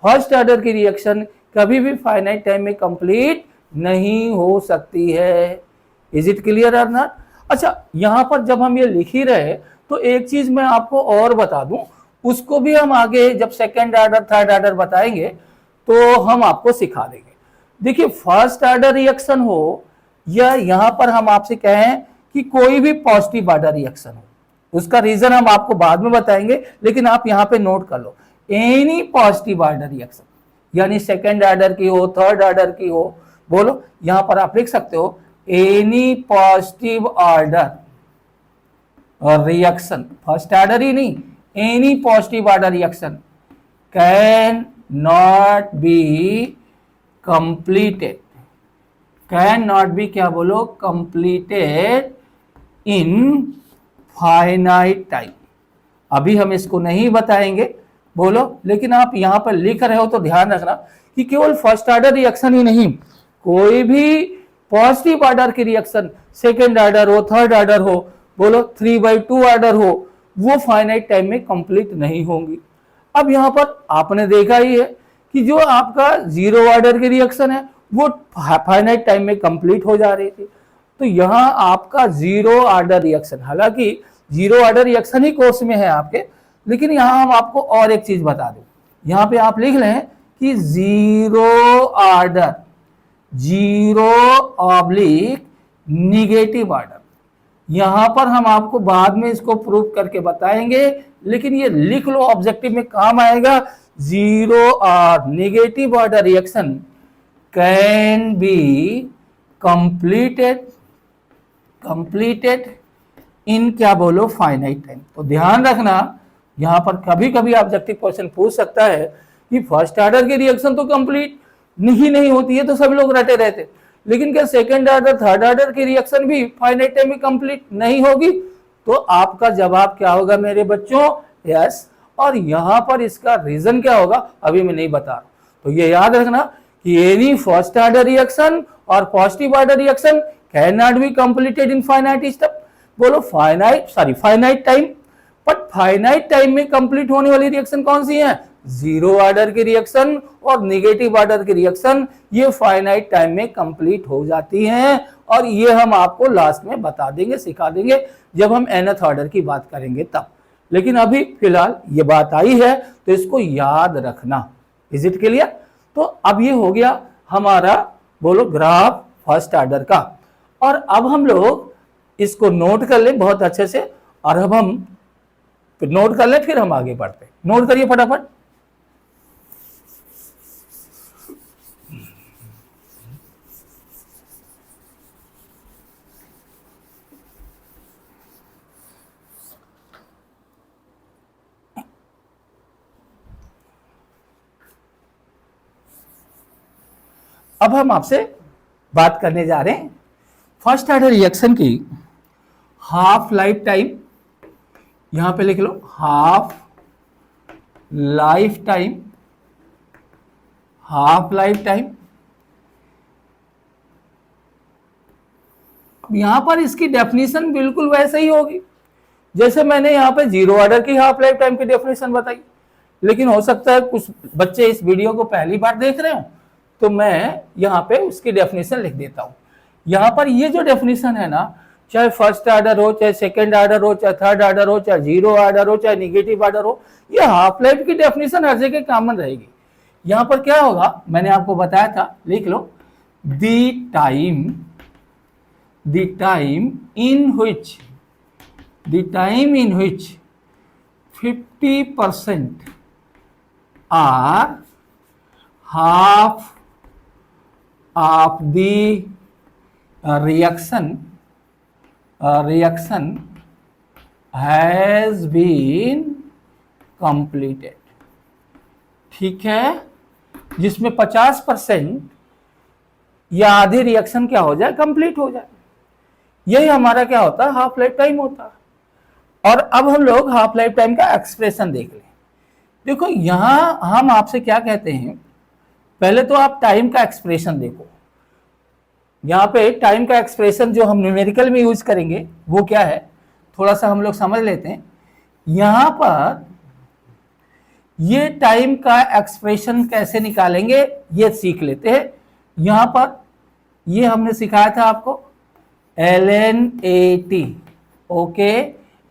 फर्स्ट ऑर्डर की रिएक्शन कभी भी फाइनाइट टाइम में कंप्लीट नहीं हो सकती है। इज इट क्लियर और नॉट? अच्छा, यहां पर जब हम ये लिख ही रहे तो एक चीज मैं आपको और बता दूं, उसको भी हम आगे जब सेकेंड ऑर्डर थर्ड ऑर्डर बताएंगे तो हम आपको सिखा देंगे। देखिए, फर्स्ट ऑर्डर रिएक्शन हो या यहां पर हम आपसे कहें कि कोई भी पॉजिटिव ऑर्डर रिएक्शन हो, उसका रीजन हम आपको बाद में बताएंगे, लेकिन आप यहां पे नोट कर लो, एनी पॉजिटिव ऑर्डर रिएक्शन, यानी सेकेंड ऑर्डर की हो, थर्ड ऑर्डर की हो, बोलो यहां पर आप लिख सकते हो any positive order reaction, first order ही नहीं, any positive order reaction can not be completed, can not be, क्या बोलो, कंप्लीटेड इन फाइनाइट टाइम। अभी हम इसको नहीं बताएंगे, बोलो, लेकिन आप यहां पर लिख रहे हो तो ध्यान रखना कि केवल फर्स्ट ऑर्डर रिएक्शन ही नहीं, कोई भी पॉजिटिव ऑर्डर की रिएक्शन, सेकेंड ऑर्डर हो, थर्ड ऑर्डर हो, बोलो 3/2 ऑर्डर हो, वो फाइनाइट टाइम में कंप्लीट नहीं होंगी। अब यहां पर आपने देखा ही है कि जो आपका जीरो ऑर्डर की रिएक्शन है वो फाइनाइट टाइम में कंप्लीट हो जा रही थी। तो यहां आपका जीरो ऑर्डर रिएक्शन, हालांकि जीरो ऑर्डर रिएक्शन ही कोर्स में है आपके, लेकिन यहां हम आपको और एक चीज बता दें, यहां पे आप लिख लें कि zero order, zero oblique negative order. यहां पर हम आपको बाद में इसको प्रूव करके बताएंगे, लेकिन ये लिख लो, ऑब्जेक्टिव में काम आएगा। जीरो और negative order reaction can be completed इन, क्या बोलो, फाइनाइट टाइम। तो ध्यान रखना, यहां पर कभी कभी ऑब्जेक्टिव क्वेश्चन पूछ सकता है कि फर्स्ट ऑर्डर की रिएक्शन तो कंप्लीट नहीं होती है, तो सब लोग रटे रहते, लेकिन क्या सेकेंड ऑर्डर थर्ड ऑर्डर की रिएक्शन भी फाइनाइट टाइम में कंप्लीट नहीं होगी? तो आपका जवाब क्या होगा मेरे बच्चों? यस। और यहां पर इसका रीजन क्या होगा अभी मैं नहीं बता रहा। तो ये याद रखना कि एनी फर्स्ट ऑर्डर रिएक्शन और positive order reaction can not be completed in finite step, बोलो finite time. But finite time में कंप्लीट होने वाली रिएक्शन कौन सी है? जीरो ऑर्डर की रिएक्शन और नेगेटिव ऑर्डर की रिएक्शन, ये फाइनाइट टाइम में कंप्लीट हो जाती हैं। और ये हम आपको लास्ट में बता देंगे, सिखा देंगे जब हम nth ऑर्डर की बात करेंगे तब। लेकिन अभी फिलहाल ये बात आई है तो इसको याद रखना। Is it clear? तो अब ये हो गया हमारा बोलो ग्राफ फर्स्ट ऑर्डर का। और अब हम लोग इसको नोट कर ले बहुत अच्छे से, और अब हम नोट कर ले फिर हम आगे बढ़ते। नोट करिए फटाफट। अब हम आपसे बात करने जा रहे हैं फर्स्ट ऑर्डर रिएक्शन की हाफ लाइफ टाइम। यहां पे लिख लो half life time, half life time. यहां पर इसकी डेफिनेशन बिल्कुल वैसे ही होगी जैसे मैंने यहां पे जीरो ऑर्डर की हाफ लाइफ टाइम की डेफिनेशन बताई। लेकिन हो सकता है कुछ बच्चे इस वीडियो को पहली बार देख रहे हो, तो मैं यहाँ पे उसकी डेफिनेशन लिख देता हूँ। यहाँ पर ये जो डेफिनेशन है ना, चाहे फर्स्ट ऑर्डर हो, चाहे सेकंड ऑर्डर हो, चाहे थर्ड ऑर्डर हो, चाहे जीरो ऑर्डर हो, चाहे नेगेटिव ऑर्डर हो, ये हाफ लाइफ की डेफिनेशन हर जगह कॉमन रहेगी। यहाँ पर क्या होगा मैंने आपको बताया था, लिख लो the time in which 50% are half of the reaction has been completed। ठीक है, जिसमें 50% या आधी रिएक्शन क्या हो जाए, कंप्लीट हो जाए। यही हमारा क्या होता है, हाफ लाइफ टाइम होता है। और अब हम लोग हाफ लाइफ टाइम का एक्सप्रेशन देख लें। देखो यहां हम आपसे क्या कहते हैं, पहले तो आप टाइम का एक्सप्रेशन देखो। यहाँ पे टाइम का एक्सप्रेशन जो हम न्यूमेरिकल में यूज करेंगे वो क्या है, थोड़ा सा हम लोग समझ लेते हैं। यहाँ पर ये टाइम का एक्सप्रेशन कैसे निकालेंगे ये सीख लेते हैं। यहाँ पर ये हमने सिखाया था आपको ln80, okay,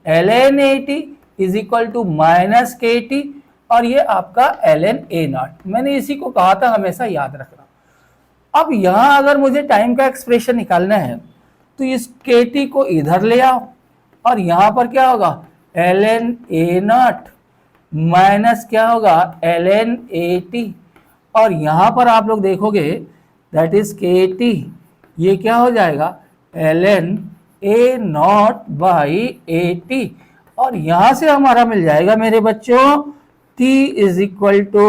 ln80 is equal to minus KT, और ये आपका ln A0। मैंने इसी को कहा था हमेशा याद रखना। अब यहां अगर मुझे टाइम का एक्सप्रेशन निकालना है तो इस KT को इधर ले आओ, और यहां पर क्या होगा ln A0 माइनस क्या होगा ln AT, और यहां पर आप लोग देखोगे दैट इज KT, ये क्या हो जाएगा ln A0 बाई AT, और यहां से हमारा मिल जाएगा मेरे बच्चों T is equal to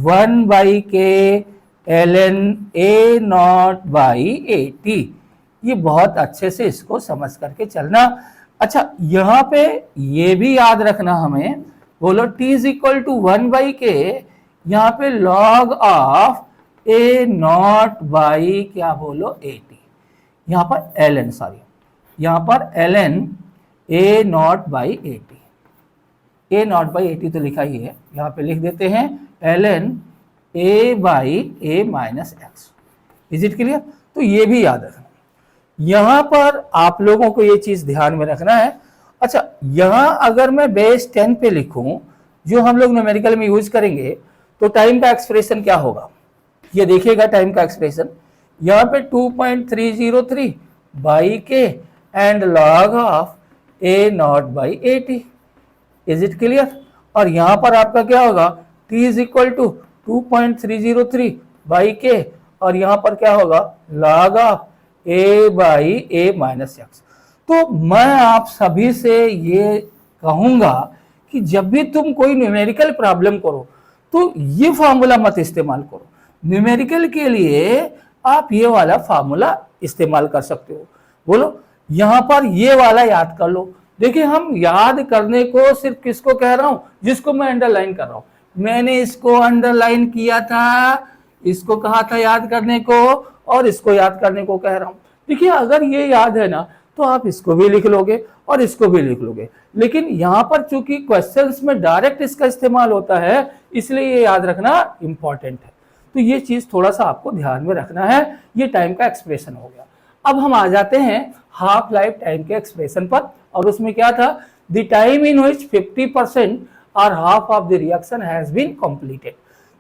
1 by k ln A0 by AT। ये बहुत अच्छे से इसको समझ करके चलना। अच्छा यहाँ पे ये भी याद रखना हमें, बोलो T is equal to 1 by k, यहाँ पे लॉग ऑफ A0 बाई क्या बोलो AT, यहाँ पर ln सॉरी, यहाँ पर ln A0 by AT, A0 by AT तो लिखा ही है, यहाँ पे लिख देते हैं ln A by A minus x. Is it clear? तो ये भी याद रखना, यहां पर आप लोगों को ये चीज ध्यान में रखना है। अच्छा यहां अगर मैं बेस 10 पे लिखूं जो हम लोग न्यूमेरिकल में यूज करेंगे, तो टाइम का एक्सप्रेशन क्या होगा ये देखिएगा। टाइम का एक्सप्रेशन यहाँ पे 2.303 by k and log of A0 by AT। Is it clear? और यहां पर आपका क्या होगा T is equal to 2.303 by k, और यहां पर क्या होगा log of A by A minus x. तो मैं आप सभी से ये कहूंगा कि जब भी तुम कोई न्यूमेरिकल प्रॉब्लम करो तो ये फॉर्मूला मत इस्तेमाल करो। न्यूमेरिकल के लिए आप ये वाला फॉर्मूला इस्तेमाल कर सकते हो। बोलो यहां पर ये वाला याद कर लो। देखिए हम याद करने को सिर्फ किसको कह रहा हूं, जिसको मैं अंडरलाइन कर रहा हूं। मैंने इसको अंडरलाइन किया था, इसको कहा था याद करने को, और इसको याद करने को कह रहा हूं। देखिए अगर ये याद है ना तो आप इसको भी लिख लोगे और इसको भी लिख लोगे, लेकिन यहां पर चूंकि क्वेश्चंस में डायरेक्ट इसका इस्तेमाल होता है इसलिए ये याद रखना इंपॉर्टेंट है। तो ये चीज थोड़ा सा आपको ध्यान में रखना है। ये टाइम का एक्सप्रेशन हो गया। अब हम आ जाते हैं हाफ लाइफ टाइम के एक्सप्रेशन पर, और उसमें क्या था, द टाइम इन विच 50% और half of the reaction has been completed.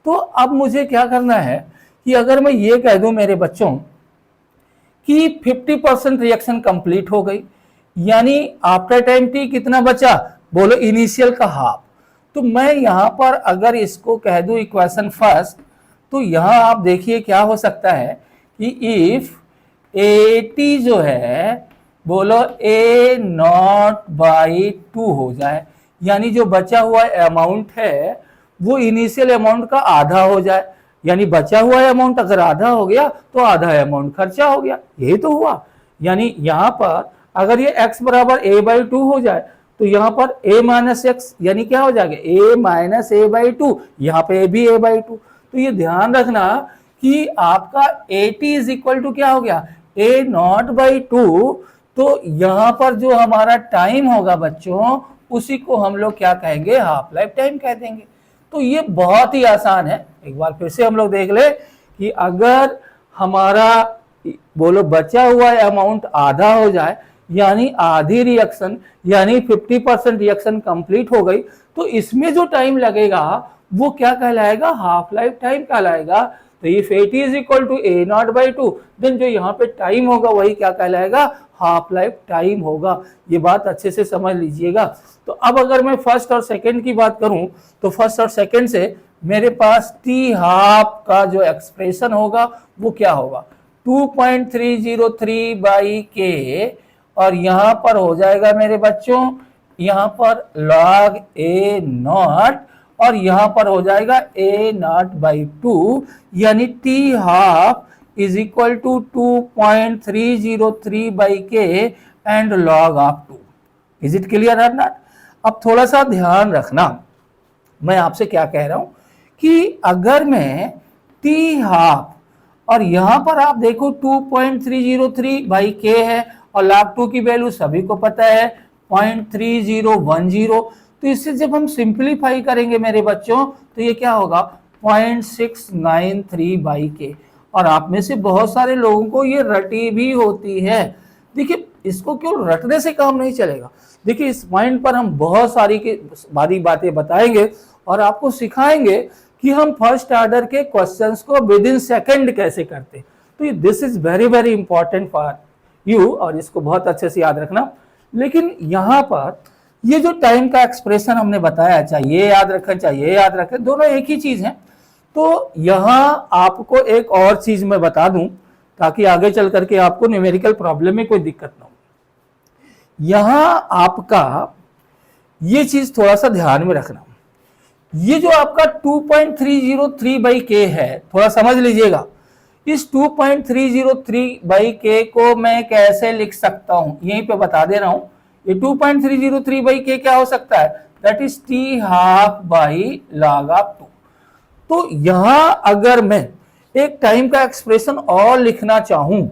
तो अब मुझे क्या करना है कि अगर मैं ये कह दूं मेरे बच्चों कि 50% रिएक्शन कंप्लीट हो गई, यानी आफ्टर टाइम टी कितना बचा, बोलो इनिशियल का हाफ। तो मैं यहां पर अगर इसको कह दूं इक्वेशन फर्स्ट, तो यहां आप देखिए क्या हो सकता है कि इफ एटी जो है बोलो ए नॉट बाई 2 हो जाए, यानी जो बचा हुआ अमाउंट है वो इनिशियल अमाउंट का आधा हो जाए, यानी बचा हुआ अमाउंट अगर आधा हो गया तो आधा अमाउंट खर्चा हो गया, यही तो हुआ। यानी यहां पर अगर ये x बराबर a बाई 2 हो जाए तो यहां पर a माइनस एक्स यानी क्या हो जाएगा a माइनस a बाई 2, यहां पे भी a बाई 2। तो ये ध्यान रखना कि आपका 80 इज इक्वल टू क्या हो गया a नॉट बाई 2। तो यहां पर जो हमारा टाइम होगा बच्चों उसी को हम लोग क्या कहेंगे, हाफ लाइफ टाइम कह देंगे। तो ये बहुत ही आसान है। एक बार फिर से हम लोग देख ले कि अगर हमारा बोलो बचा हुआ अमाउंट आधा हो जाए, यानी आधी रिएक्शन यानी 50% रिएक्शन कंप्लीट हो गई, तो इसमें जो टाइम लगेगा वो क्या कहलाएगा, हाफ लाइफ टाइम कहलाएगा। तो if 80 is equal to a naught by 2, then जो यहाँ पे टाइम होगा वही क्या कहलाएगा, हाफ लाइफ टाइम होगा। ये बात अच्छे से समझ लीजिएगा। तो अब अगर मैं फर्स्ट और सेकंड की बात करूं तो फर्स्ट और सेकंड से मेरे पास टी हाफ का जो एक्सप्रेशन होगा वो क्या होगा 2.303 बाई के, और यहां पर हो जाएगा मेरे बच्चों यहां पर log a नॉट और यहां पर हो जाएगा a नॉट बाई 2, यानी t half is equal to 2.303 by k and log of 2। Is it clear और नॉट? अब थोड़ा सा ध्यान रखना, मैं आपसे क्या कह रहा हूं कि अगर मैं टी हाफ और यहां पर आप देखो 2.303 बाई के है और log 2 की वैल्यू सभी को पता है 0.3010, तो इससे जब हम सिंप्लीफाई करेंगे मेरे बच्चों तो ये क्या होगा 0.693 बाई के। और आप में से बहुत सारे लोगों को ये रटी भी होती है। देखिए इसको क्यों रटने से काम नहीं चलेगा। देखिए इस पॉइंट पर हम बहुत सारी बातें बताएंगे और आपको सिखाएंगे कि हम फर्स्ट ऑर्डर के क्वेश्चंस को विद इन सेकंड कैसे करते। तो this is very very important for you और इसको बहुत अच्छे से याद रखना। लेकिन यहाँ पर ये जो टाइम का एक्सप्रेशन हमने बताया, चाहे ये याद रखें चाहे ये याद रखें, दोनों एक ही चीज है। तो यहाँ आपको एक और चीज मैं बता दूं ताकि आगे चल करके आपको न्यूमेरिकल प्रॉब्लम में कोई दिक्कत ना हो। यहाँ आपका ये चीज थोड़ा सा ध्यान में रखना, ये जो आपका 2.303 बाई के है, थोड़ा समझ लीजिएगा। इस 2.303 बाई के को मैं कैसे लिख सकता हूं, यहीं पे बता दे रहा हूं। ये 2.303 बाई के क्या हो सकता है, that is t half by log of 2। तो यहां अगर मैं एक टाइम का एक्सप्रेशन और लिखना चाहूं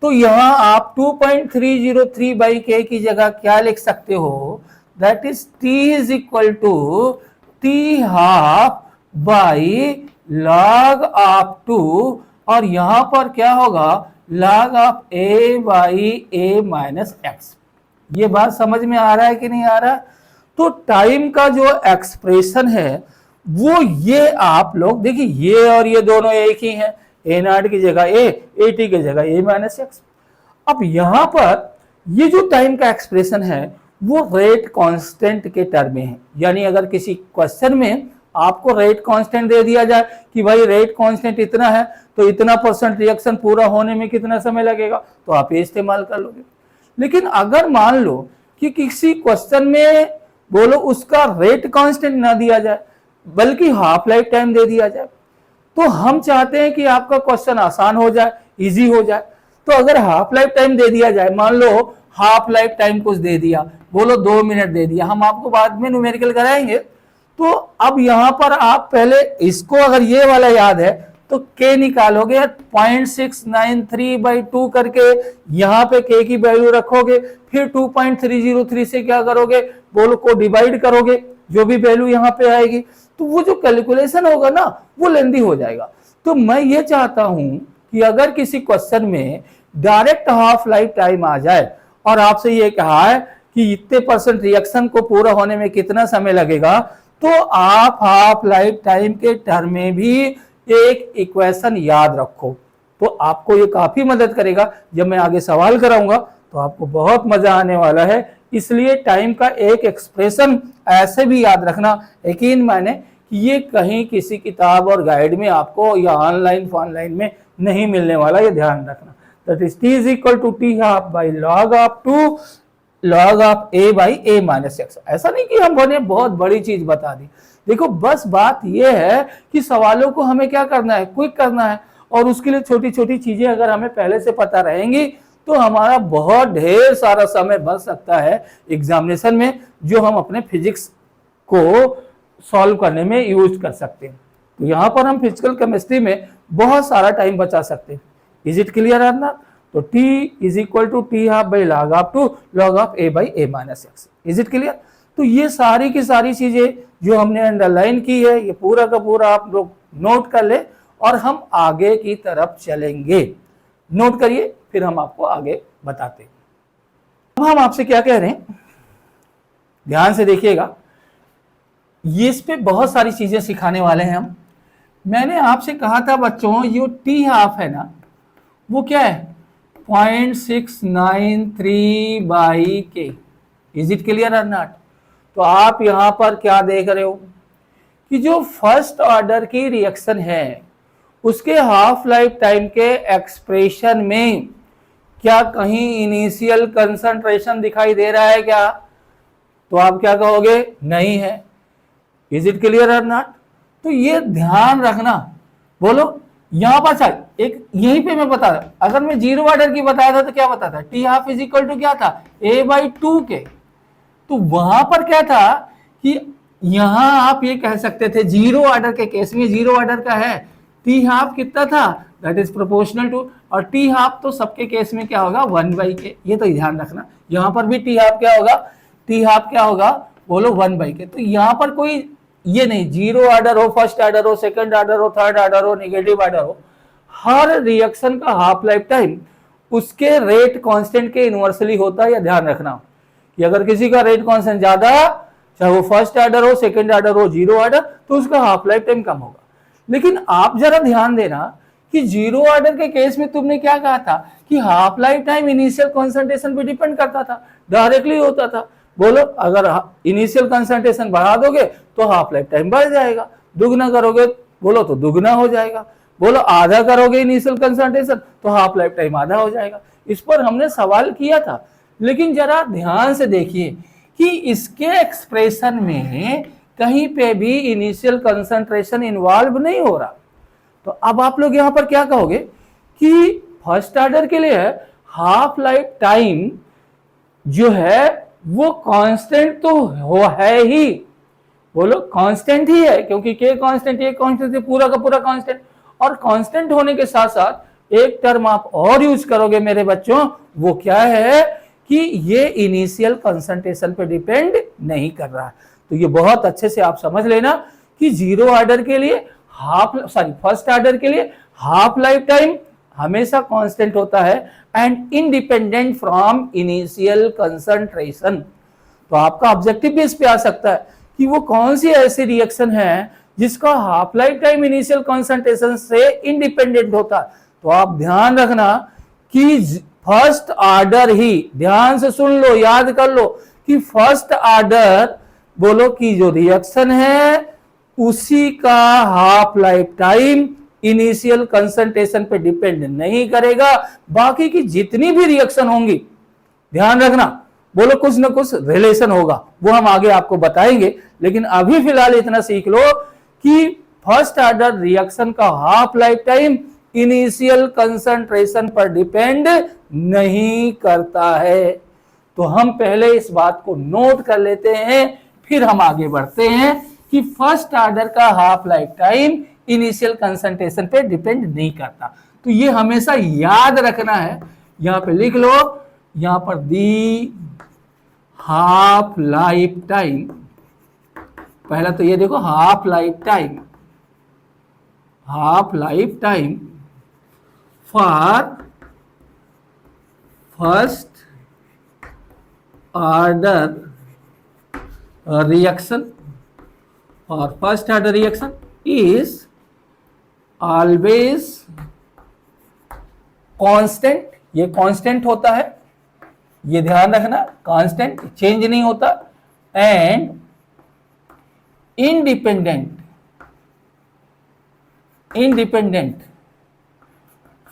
तो यहां आप 2.303 बाई के की जगह क्या लिख सकते हो, that is t is equal to t half by log of 2, और यहां पर क्या होगा log of a by a minus x. ये बात समझ में आ रहा है कि नहीं आ रहा? तो टाइम का जो एक्सप्रेशन है वो ये आप लोग देखिए, ये और ये दोनों एक ही हैं, ए नॉट की जगह ए, टी की जगह ए माइनस एक्स। अब यहां पर ये जो टाइम का एक्सप्रेशन है वो रेट कांस्टेंट के टर्म में है। यानी अगर किसी क्वेश्चन में आपको रेट कांस्टेंट दे दिया जाए कि भाई रेट कांस्टेंट इतना है तो इतना % रिएक्शन पूरा होने में कितना समय लगेगा, तो आप ये इस्तेमाल कर लोगे। लेकिन अगर मान लो कि किसी क्वेश्चन में बोलो उसका रेट कांस्टेंट ना दिया जाए बल्कि हाफ लाइफ टाइम दे दिया जाए, तो हम चाहते हैं कि आपका क्वेश्चन आसान हो जाए, इजी हो जाए। तो अगर हाफ लाइफ टाइम दे दिया जाए, मान लो हाफ लाइफ टाइम कुछ दे दिया, बोलो 2 मिनट दे दिया, हम आपको बाद में न्यूमेरिकल कराएंगे। तो अब यहां पर आप पहले इसको अगर ये वाला याद है तो k निकालोगे 0.693 बाई 2 करके, यहां पे k की वैल्यू रखोगे, फिर 2.303 से क्या करोगे, बोलो को डिवाइड करोगे, जो भी वैल्यू यहां पे आएगी, तो वो जो कैलकुलेशन होगा ना वो लेंदी हो जाएगा। तो मैं ये चाहता हूं कि अगर किसी क्वेश्चन में डायरेक्ट हाफ लाइफ टाइम आ जाए और आपसे ये कहा है कि इतने % रिएक्शन को पूरा होने में कितना समय लगेगा, तो आप हाफ लाइफ टाइम के टर्म में भी एक इक्वेशन याद रखो, तो आपको ये काफी मदद करेगा। जब मैं आगे सवाल कराऊंगा तो आपको बहुत मजा आने वाला है। इसलिए टाइम का एक एक्सप्रेशन ऐसे भी याद रखना, यकीन माने कि ये कहीं किसी किताब और गाइड में आपको या ऑनलाइन में नहीं मिलने वाला, ये ध्यान रखना। That is t is equal to t half by log of two log of a by a minus x. ऐसा नहीं कि हम बने बहुत बड़ी चीज बता दी। देखो बस बात यह है कि सवालों को हमें क्या करना है, क्विक करना है, और उसके लिए छोटी छोटी चीजें अगर हमें पहले से पता रहेंगी तो हमारा बहुत ढेर सारा समय बच सकता है एग्जामिनेशन में, जो हम अपने फिजिक्स को सॉल्व करने में यूज कर सकते हैं। तो यहाँ पर हम फिजिकल केमिस्ट्री में बहुत सारा टाइम बचा सकते हैं। इज इट क्लियर है ना? तो t is equal to t half by log of two log of a by a minus x. Is it clear? तो ये सारी की सारी चीजें जो हमने अंडरलाइन की है, ये पूरा का पूरा आप लोग नोट कर ले और हम आगे की तरफ चलेंगे। नोट करिए, फिर हम आपको आगे बताते हैं। अब हम आपसे क्या कह रहे हैं, ध्यान से देखिएगा, ये इस पे बहुत सारी चीजें सिखाने वाले हैं हम। मैंने आपसे कहा था बच्चों, ये टी हाफ है ना, वो क्या है 0.693 बाई के। इज इट क्लियर और नॉट? तो आप यहां पर क्या देख रहे हो कि जो फर्स्ट ऑर्डर की रिएक्शन है उसके हाफ लाइफ टाइम के एक्सप्रेशन में क्या कहीं इनिशियल कंसंट्रेशन दिखाई दे रहा है क्या? तो आप क्या कहोगे, नहीं है। इज इट क्लियर और नॉट? तो ये ध्यान रखना। बोलो यहां पर चल, एक यहीं पे मैं बता रहा, अगर मैं जीरो ऑर्डर की बताया था तो क्या बताता, t half is equal to क्या था, a बाई 2 के। तो वहां पर क्या था कि यहां आप ये कह सकते थे, जीरो ऑर्डर के केस में, जीरो ऑर्डर का है, टी हाफ कितना था, दैट इज प्रोपोर्शनल टू, और टी हाफ तो सबके केस में क्या होगा 1 बाई के। ये तो ध्यान रखना, यहां पर भी टी हाफ क्या होगा, टी हाफ क्या होगा, बोलो 1 बाई के। तो यहां पर कोई ये नहीं जीरो ऑर्डर हो, फर्स्ट ऑर्डर हो, सेकंड ऑर्डर हो, थर्ड ऑर्डर हो, नेगेटिव ऑर्डर हो, हर रिएक्शन का हाफ लाइफ टाइम उसके रेट कांस्टेंट के इनवर्सली होता है। या ध्यान रखना कि अगर किसी का रेट कांस्टेंट ज्यादा, चाहे वो फर्स्ट ऑर्डर हो, सेकंड ऑर्डर हो, जीरो ऑर्डर, तो उसका हाफ लाइफ टाइम कम होगा। लेकिन आप जरा ध्यान देना कि जीरो ऑर्डर के केस में तुमने क्या कहा था कि half life time initial concentration पे डिपेंड करता था, डायरेक्टली होता था। बोलो अगर इनिशियल कंसंट्रेशन बढ़ा दोगे तो हाफ लाइफ टाइम बढ़ जाएगा, दुगना करोगे बोलो तो दुगना हो जाएगा, बोलो आधा करोगे इनिशियल कंसंट्रेशन तो हाफ लाइफ टाइम आधा हो जाएगा। इस पर हमने सवाल किया था, लेकिन जरा ध्यान से देखिए कि इसके एक्सप्रेशन में कहीं पे भी इनिशियल कंसंट्रेशन इन्वॉल्व नहीं हो रहा। तो अब आप लोग यहां पर क्या कहोगे कि फर्स्ट ऑर्डर के लिए हाफ लाइफ टाइम जो है वो कांस्टेंट तो हो है ही, बोलो कांस्टेंट ही है, क्योंकि के कांस्टेंट, ये कांस्टेंट, पूरा का पूरा कांस्टेंट। और कांस्टेंट होने के साथ साथ एक टर्म आप और यूज करोगे मेरे बच्चों, वो क्या है कि ये इनिशियल कंसंट्रेशन पे डिपेंड नहीं कर रहा। तो ये बहुत अच्छे से आप समझ लेना कि जीरो ऑर्डर के लिए फर्स्ट ऑर्डर के लिए हाफ लाइफ टाइम हमेशा कांस्टेंट होता है and independent from initial concentration. तो आपका ऑब्जेक्टिव भी इस पे आ सकता है कि वो कौन सी ऐसी रिएक्शन है जिसका half life time initial concentration से इंडिपेंडेंट होता है। तो आप ध्यान रखना कि फर्स्ट ऑर्डर ही, ध्यान से सुन लो, याद कर लो कि फर्स्ट ऑर्डर बोलो कि जो रिएक्शन है उसी का half life time initial concentration पे डिपेंड नहीं करेगा। बाकी की जितनी भी रिएक्शन होंगी, ध्यान रखना, बोलो कुछ ना कुछ रिलेशन होगा, वो हम आगे आपको बताएंगे। लेकिन अभी फिलहाल इतना सीख लो कि फर्स्ट ऑर्डर रिएक्शन का half life time initial concentration पर डिपेंड नहीं करता है। तो हम पहले इस बात को नोट कर लेते हैं, फिर हम आगे बढ़ते हैं कि फर्स्ट ऑर्डर का half life time initial concentration पे डिपेंड नहीं करता। तो ये हमेशा याद रखना है, यहां पे लिख लो, यहां पर दी हाफ लाइफ टाइम, पहला तो ये देखो half life time for first order reaction or first order reaction is always constant, ये कांस्टेंट होता है, ये ध्यान रखना, कांस्टेंट चेंज नहीं होता, and independent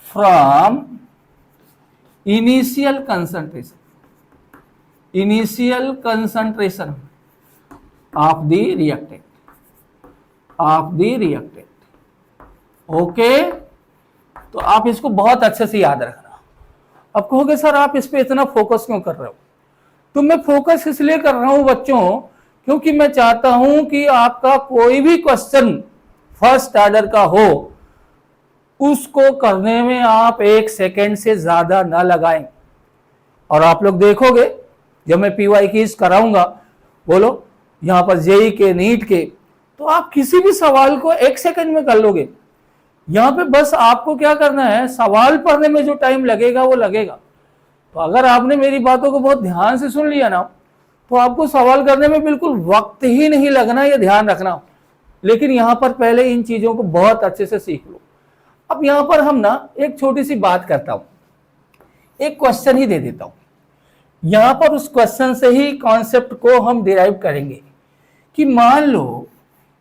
from initial concentration of the reactant. Okay, तो आप इसको बहुत अच्छे से याद रखना। अब कहोगे सर आप इस पे इतना फोकस क्यों कर रहे हो? तो मैं फोकस इसलिए कर रहा हूं बच्चों, क्योंकि मैं चाहता हूं कि आपका कोई भी क्वेश्चन फर्स्ट ऑर्डर का हो, उसको करने में आप 1 सेकेंड से ज्यादा ना लगाएं। और आप लोग देखोगे जब मैं पीवाई कीज कराऊंगा, बोलो यहां पर जेई के, नीट के, तो आप किसी भी सवाल को 1 सेकेंड में कर लोगे। यहां पे बस आपको क्या करना है, सवाल पढ़ने में जो टाइम लगेगा वो लगेगा। तो अगर आपने मेरी बातों को बहुत ध्यान से सुन लिया ना, तो आपको सवाल करने में बिल्कुल वक्त ही नहीं लगना, ये ध्यान रखना। लेकिन यहां पर पहले इन चीजों को बहुत अच्छे से सीख लो। अब यहां पर हम ना एक छोटी सी बात करता हूं, एक क्वेश्चन ही दे देता हूं, यहां पर उस क्वेश्चन से ही कॉन्सेप्ट को हम डिराइव करेंगे कि मान लो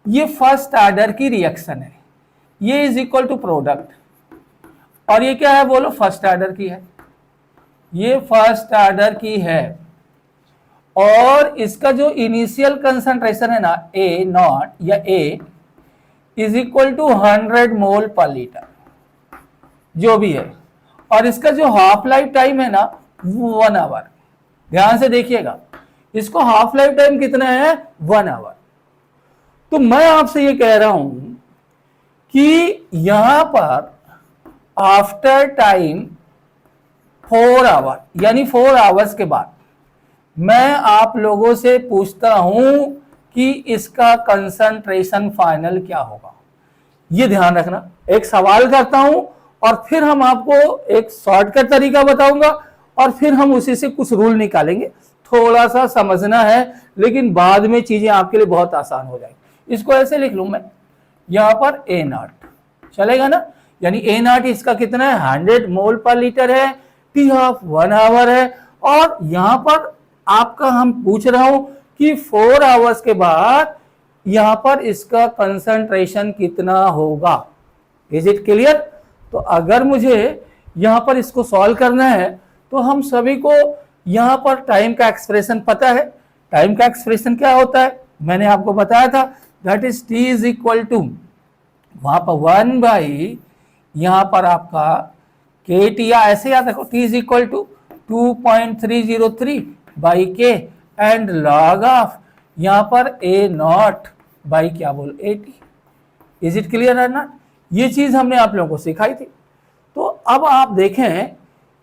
ये फर्स्ट ऑर्डर की रिएक्शन है, ये इज इक्वल टू प्रोडक्ट, और ये क्या है बोलो, फर्स्ट ऑर्डर की है, ये फर्स्ट ऑर्डर की है, और इसका जो इनिशियल कंसंट्रेशन है ना, ए नॉट या ए इज इक्वल टू 100 मोल पर लीटर, जो भी है, और इसका जो हाफ लाइफ टाइम है ना 1 आवर। ध्यान से देखिएगा, इसको हाफ लाइफ टाइम कितना है, 1 आवर। तो मैं आपसे ये कह रहा हूं कि यहां पर आफ्टर टाइम 4 आवर, यानी 4 आवर्स के बाद मैं आप लोगों से पूछता हूं कि इसका कंसंट्रेशन फाइनल क्या होगा। ये ध्यान रखना, एक सवाल करता हूं और फिर हम आपको एक शॉर्टकट तरीका बताऊंगा और फिर हम उसी से कुछ रूल निकालेंगे। थोड़ा सा समझना है, लेकिन बाद में चीजें आपके लिए बहुत आसान हो जाएगी। इसको ऐसे लिख लूं मैं, यहां पर ए नॉट चलेगा ना, यानी ए नॉट इसका कितना है, 100 मोल पर लीटर है, टी हाफ 1 आवर है, और यहां पर आपका हम पूछ रहा हूं कि 4 आवर्स के बाद यहां पर इसका कंसंट्रेशन कितना होगा। Is it clear? तो अगर मुझे यहां पर इसको सॉल्व करना है तो हम सभी को यहां पर टाइम का एक्सप्रेशन पता है। टाइम का एक्सप्रेशन क्या होता है, मैंने आपको बताया था, that is t is equal to, वहां पर 1 बाई यहां पर आपका के टी, या ऐसे याद रखो, t is equal to 2.303 by k and log of यहां पर ए नॉट बाई क्या बोल 80। इज इट क्लियर है ना? ये चीज हमने आप लोगों को सिखाई थी। तो अब आप देखें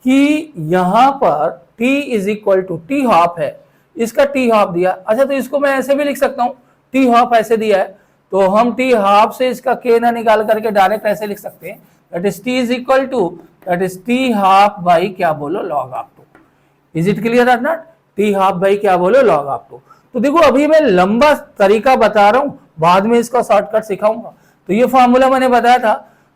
कि यहां पर t is equal to, t half है, इसका टी हाफ दिया। अच्छा, तो इसको मैं ऐसे भी लिख सकता हूं, टी हाफ ऐसे दिया है तो हम टी हाफ से इसका के ना निकाल करके डायरेक्ट ऐसे लिख सकते हैं, that is t is equal to, that is t half by क्या बोलो log of 2। Is it clear और नॉट? टी हाफ बाई क्या बोलो लॉग ऑफ 2। तो देखो अभी मैं लंबा तरीका बता रहा हूं, बाद में इसका शॉर्टकट सिखाऊंगा। तो ये फॉर्मूला मैंने बताया था,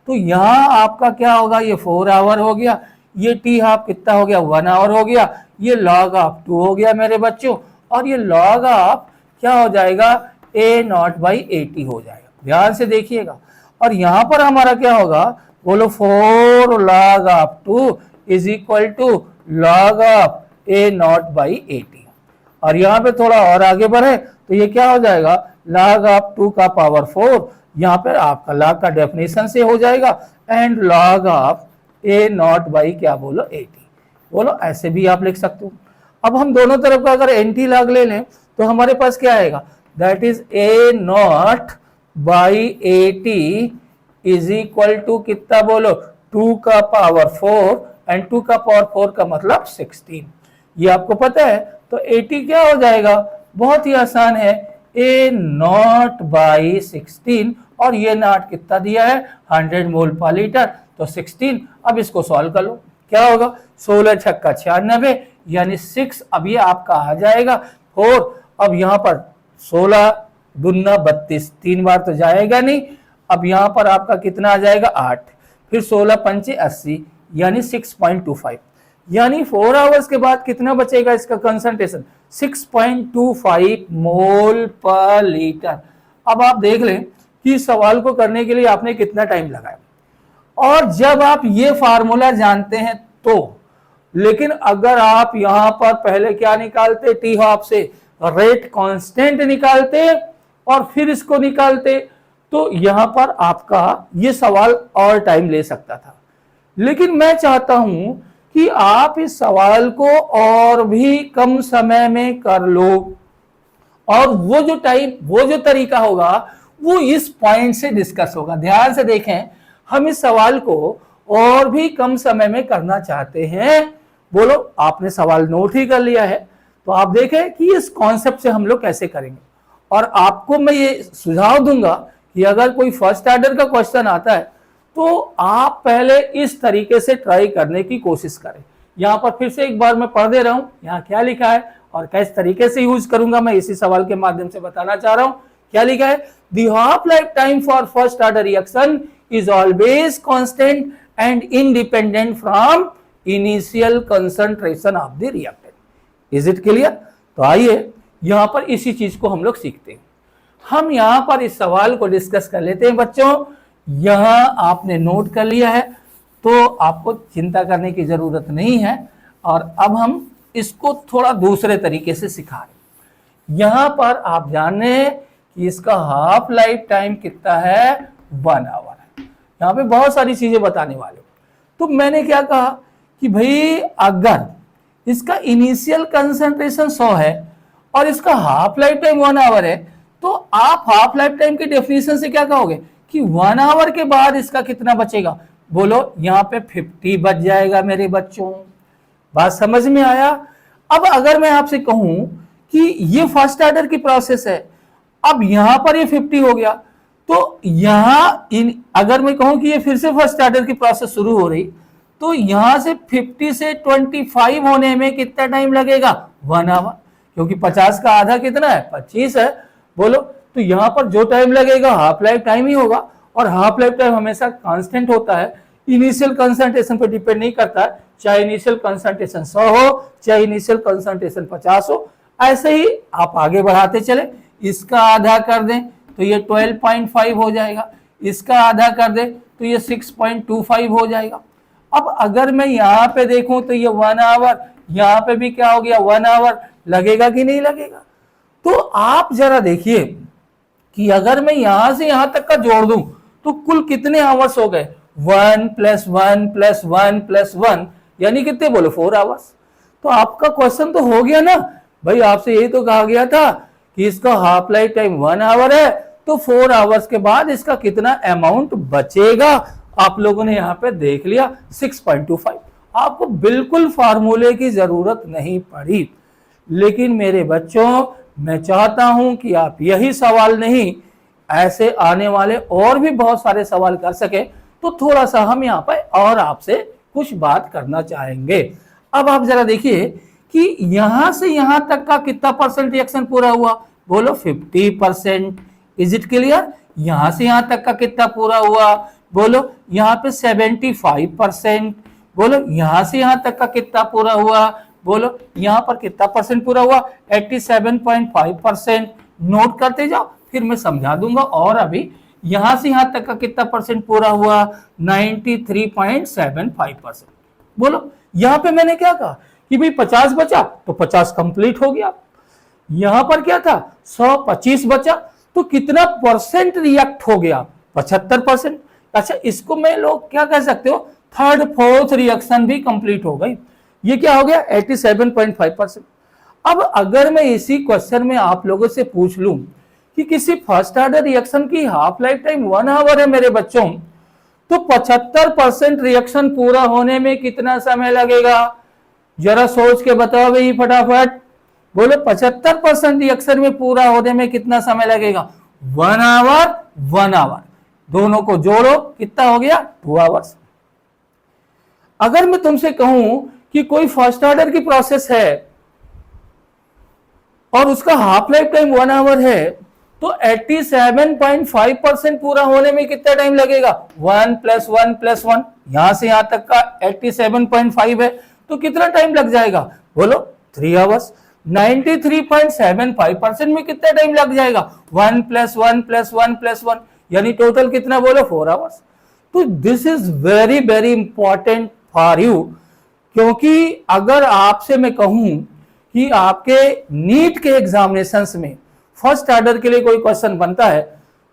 तो यहां आपका क्या होगा, ये 4 आवर हो गया, ये टी हाफ कितना हो गया, 1 आवर हो गया, ये लॉग ऑफ 2 हो गया मेरे बच्चों, और ये लॉग ऑफ क्या हो जाएगा, ए नॉट बाई 80 हो जाएगा। ध्यान से देखिएगा, और यहां पर हमारा क्या होगा बोलो, 4 log of 2 is equal to log of a naught by 80। और यहां पे थोड़ा और आगे बढ़े तो ये क्या हो जाएगा, लॉग ऑफ 2 का पावर 4, यहां पर आपका लॉग का डेफिनेशन से हो जाएगा, and log of a naught by क्या बोलो 80। बोलो ऐसे भी आप लिख सकते हो। अब हम दोनों तरफ का अगर एंटी लॉग ले लें तो हमारे पास क्या आएगा, that is a naught by 80 is equal to कितना बोलो, 2 का पावर 4, एंड 2 का पावर 4 का मतलब 16। ये आपको पता है, तो 80 क्या हो जाएगा, बहुत ही आसान है, ए नॉट बाई 16, और ये नॉट कितना दिया है 100 मोल पर लीटर, तो 16। अब इसको सॉल्व कर लो, क्या होगा, 16 छक्का 96, यानी 6, अब ये आपका आ जाएगा 4। अब यहाँ पर 16 दूना 32, 3 बार तो जाएगा नहीं। अब यहाँ पर आपका कितना आ जाएगा 8, फिर 16 पंचे 80 यानी 6.25, यानी 4 आवर्स के बाद कितना बचेगा इसका कंसंट्रेशन 6.25 मोल पर लीटर। अब आप देख लें कि सवाल को करने के लिए आपने कितना टाइम लगाया, और जब आप ये फार्मूला जानते हैं तो, लेकिन अगर आप यहां पर पहले क्या निकालते, टी हाफ से रेट कांस्टेंट निकालते और फिर इसको निकालते, तो यहां पर आपका ये सवाल और टाइम ले सकता था। लेकिन मैं चाहता हूं कि आप इस सवाल को और भी कम समय में कर लो, और वो जो तरीका होगा वो इस पॉइंट से डिस्कस होगा। ध्यान से देखें, हम इस सवाल को और भी कम समय में करना चाहते हैं। बोलो, आपने सवाल नोट ही कर लिया है, तो आप देखें कि इस कॉन्सेप्ट से हम लोग कैसे करेंगे। और आपको मैं ये सुझाव दूंगा कि अगर कोई फर्स्ट ऑर्डर का क्वेश्चन आता है तो आप पहले इस तरीके से ट्राई करने की कोशिश करें। यहां पर फिर से एक बार मैं पढ़ दे रहा हूं, यहां क्या लिखा है और किस तरीके से यूज करूंगा मैं इसी सवाल के माध्यम से बताना चाह रहा हूं। क्या लिखा है, the half life time for first order reaction is always constant and independent from initial concentration of the reactant. Is it clear? तो आइए यहां पर इसी चीज को हम लोग सीखते हैं। हम यहां पर इस सवाल को डिस्कस कर लेते हैं बच्चों। यहां आपने नोट कर लिया है तो आपको चिंता करने की जरूरत नहीं है, और अब हम इसको थोड़ा दूसरे तरीके से सिखा रहे हैं। यहां पर आप जान रहे हैं कि इसका हाफ लाइफ टाइम कितना है, 1 आवर है। यहां पे बहुत सारी चीजें बताने वाले। तो मैंने क्या कहा कि भाई अगर इसका इनिशियल कंसंट्रेशन 100 है और इसका हाफ लाइफ टाइम 1 आवर है, तो आप हाफ लाइफ टाइम की डेफिनेशन से क्या कहोगे कि 1 आवर के बाद इसका कितना बचेगा। बोलो, यहां पे 50 बच जाएगा मेरे बच्चों। बात समझ में आया? अब अगर मैं आपसे कहूं कि ये फर्स्ट ऑर्डर की प्रोसेस है, अब यहां पर ये 50 हो गया, तो यहां अगर मैं कहूं कि ये फिर से फर्स्ट ऑर्डर की प्रोसेस शुरू हो रही, तो यहां से 50 से 25 होने में कितना टाइम लगेगा, 1 आवर, क्योंकि 50 का आधा कितना है, 25 है। बोलो, तो यहां पर जो टाइम लगेगा हाफ लाइफ टाइम ही होगा, और हाफ लाइफ टाइम हमेशा कांस्टेंट होता है, इनिशियल कंसंट्रेशन पर डिपेंड नहीं करता है, चाहे इनिशियल कंसंट्रेशन 100 हो चाहे इनिशियल कंसंट्रेशन 50 हो। ऐसे ही आप आगे बढ़ाते चले, इसका आधा कर दें तो ये 12.5 हो जाएगा, इसका आधा कर दें तो ये 6.25 हो जाएगा। अब अगर मैं यहाँ पे देखूं तो ये 1 आवर, यहाँ पे भी क्या हो गया, 1 आवर लगेगा कि नहीं लगेगा। तो आप जरा देखिए कि अगर मैं यहां से यहां तक का जोड़ दूं तो कुल कितने आवर्स हो गए, 1 + 1 + 1 + 1 यानी कितने, बोलो 4 आवर्स। तो आपका क्वेश्चन तो हो गया ना भाई, आपसे यही तो कहा गया था कि इसका हाफ लाइफ टाइम 1 आवर है, तो 4 आवर्स के बाद इसका कितना अमाउंट बचेगा। आप लोगों ने यहां पे देख लिया 6.25। आपको बिल्कुल फार्मूले की जरूरत नहीं पड़ी। लेकिन मेरे बच्चों, मैं चाहता हूं कि आप यही सवाल नहीं, ऐसे आने वाले और भी बहुत सारे सवाल कर सके, तो थोड़ा सा हम यहाँ पर और आपसे कुछ बात करना चाहेंगे। अब आप जरा देखिए कि यहां से यहां तक का कितना परसेंट रिएक्शन पूरा हुआ, बोलो 50%। Is it clear? यहां से यहां तक का कितना पूरा हुआ, बोलो यहाँ पे 75%। बोलो, यहां से यहां तक का कितना पूरा हुआ, बोलो यहां पर कितना परसेंट पूरा हुआ, 87.5%। नोट करते जाओ, फिर मैं समझा दूंगा। और अभी यहां से यहां तक का कितना परसेंट पूरा हुआ, 93.75%। बोलो, यहां पे मैंने क्या कहा कि भाई 50 बचा तो 50 कंप्लीट हो गया। यहां पर क्या था, 125 बचा, तो कितना परसेंट रिएक्ट हो गया, 75%। अच्छा, इसको मैं लोग क्या कह सकते हो, थर्ड फोर्थ रिएक्शन भी कंप्लीट हो गई। ये क्या हो गया, 87.5%। अब अगर मैं इसी क्वेश्चन में आप लोगों से पूछ लूं कि किसी फर्स्ट ऑर्डर रिएक्शन की हाफ लाइफ टाइम 1 आवर है मेरे बच्चों, तो 75% रिएक्शन पूरा होने में कितना समय लगेगा, जरा सोच के बताओ भाई फटाफट। बोलो, 75% रिएक्शन में पूरा होने में कितना समय लगेगा, 1 आवर 1 आवर, दोनों को जोड़ो कितना हो गया, 2 आवर्स। अगर मैं तुमसे कहूं कि कोई फर्स्ट ऑर्डर की प्रोसेस है और उसका हाफ लाइफ टाइम 1 आवर है, तो 87.5% पूरा होने में कितना टाइम लगेगा? 1 + 1 + 1, यहां से यहां तक का 87.5 है, तो कितना टाइम लग जाएगा? बोलो 3 आवर्स। 93.75% में कितना टाइम लग जाएगा? 1 + 1 + 1 + 1, यानी टोटल कितना? बोलो 4 आवर्स। तो this is very very important for you, क्योंकि अगर आपसे मैं कहूं कि आपके नीट के एग्जामिनेशंस में फर्स्ट ऑर्डर के लिए कोई क्वेश्चन बनता है,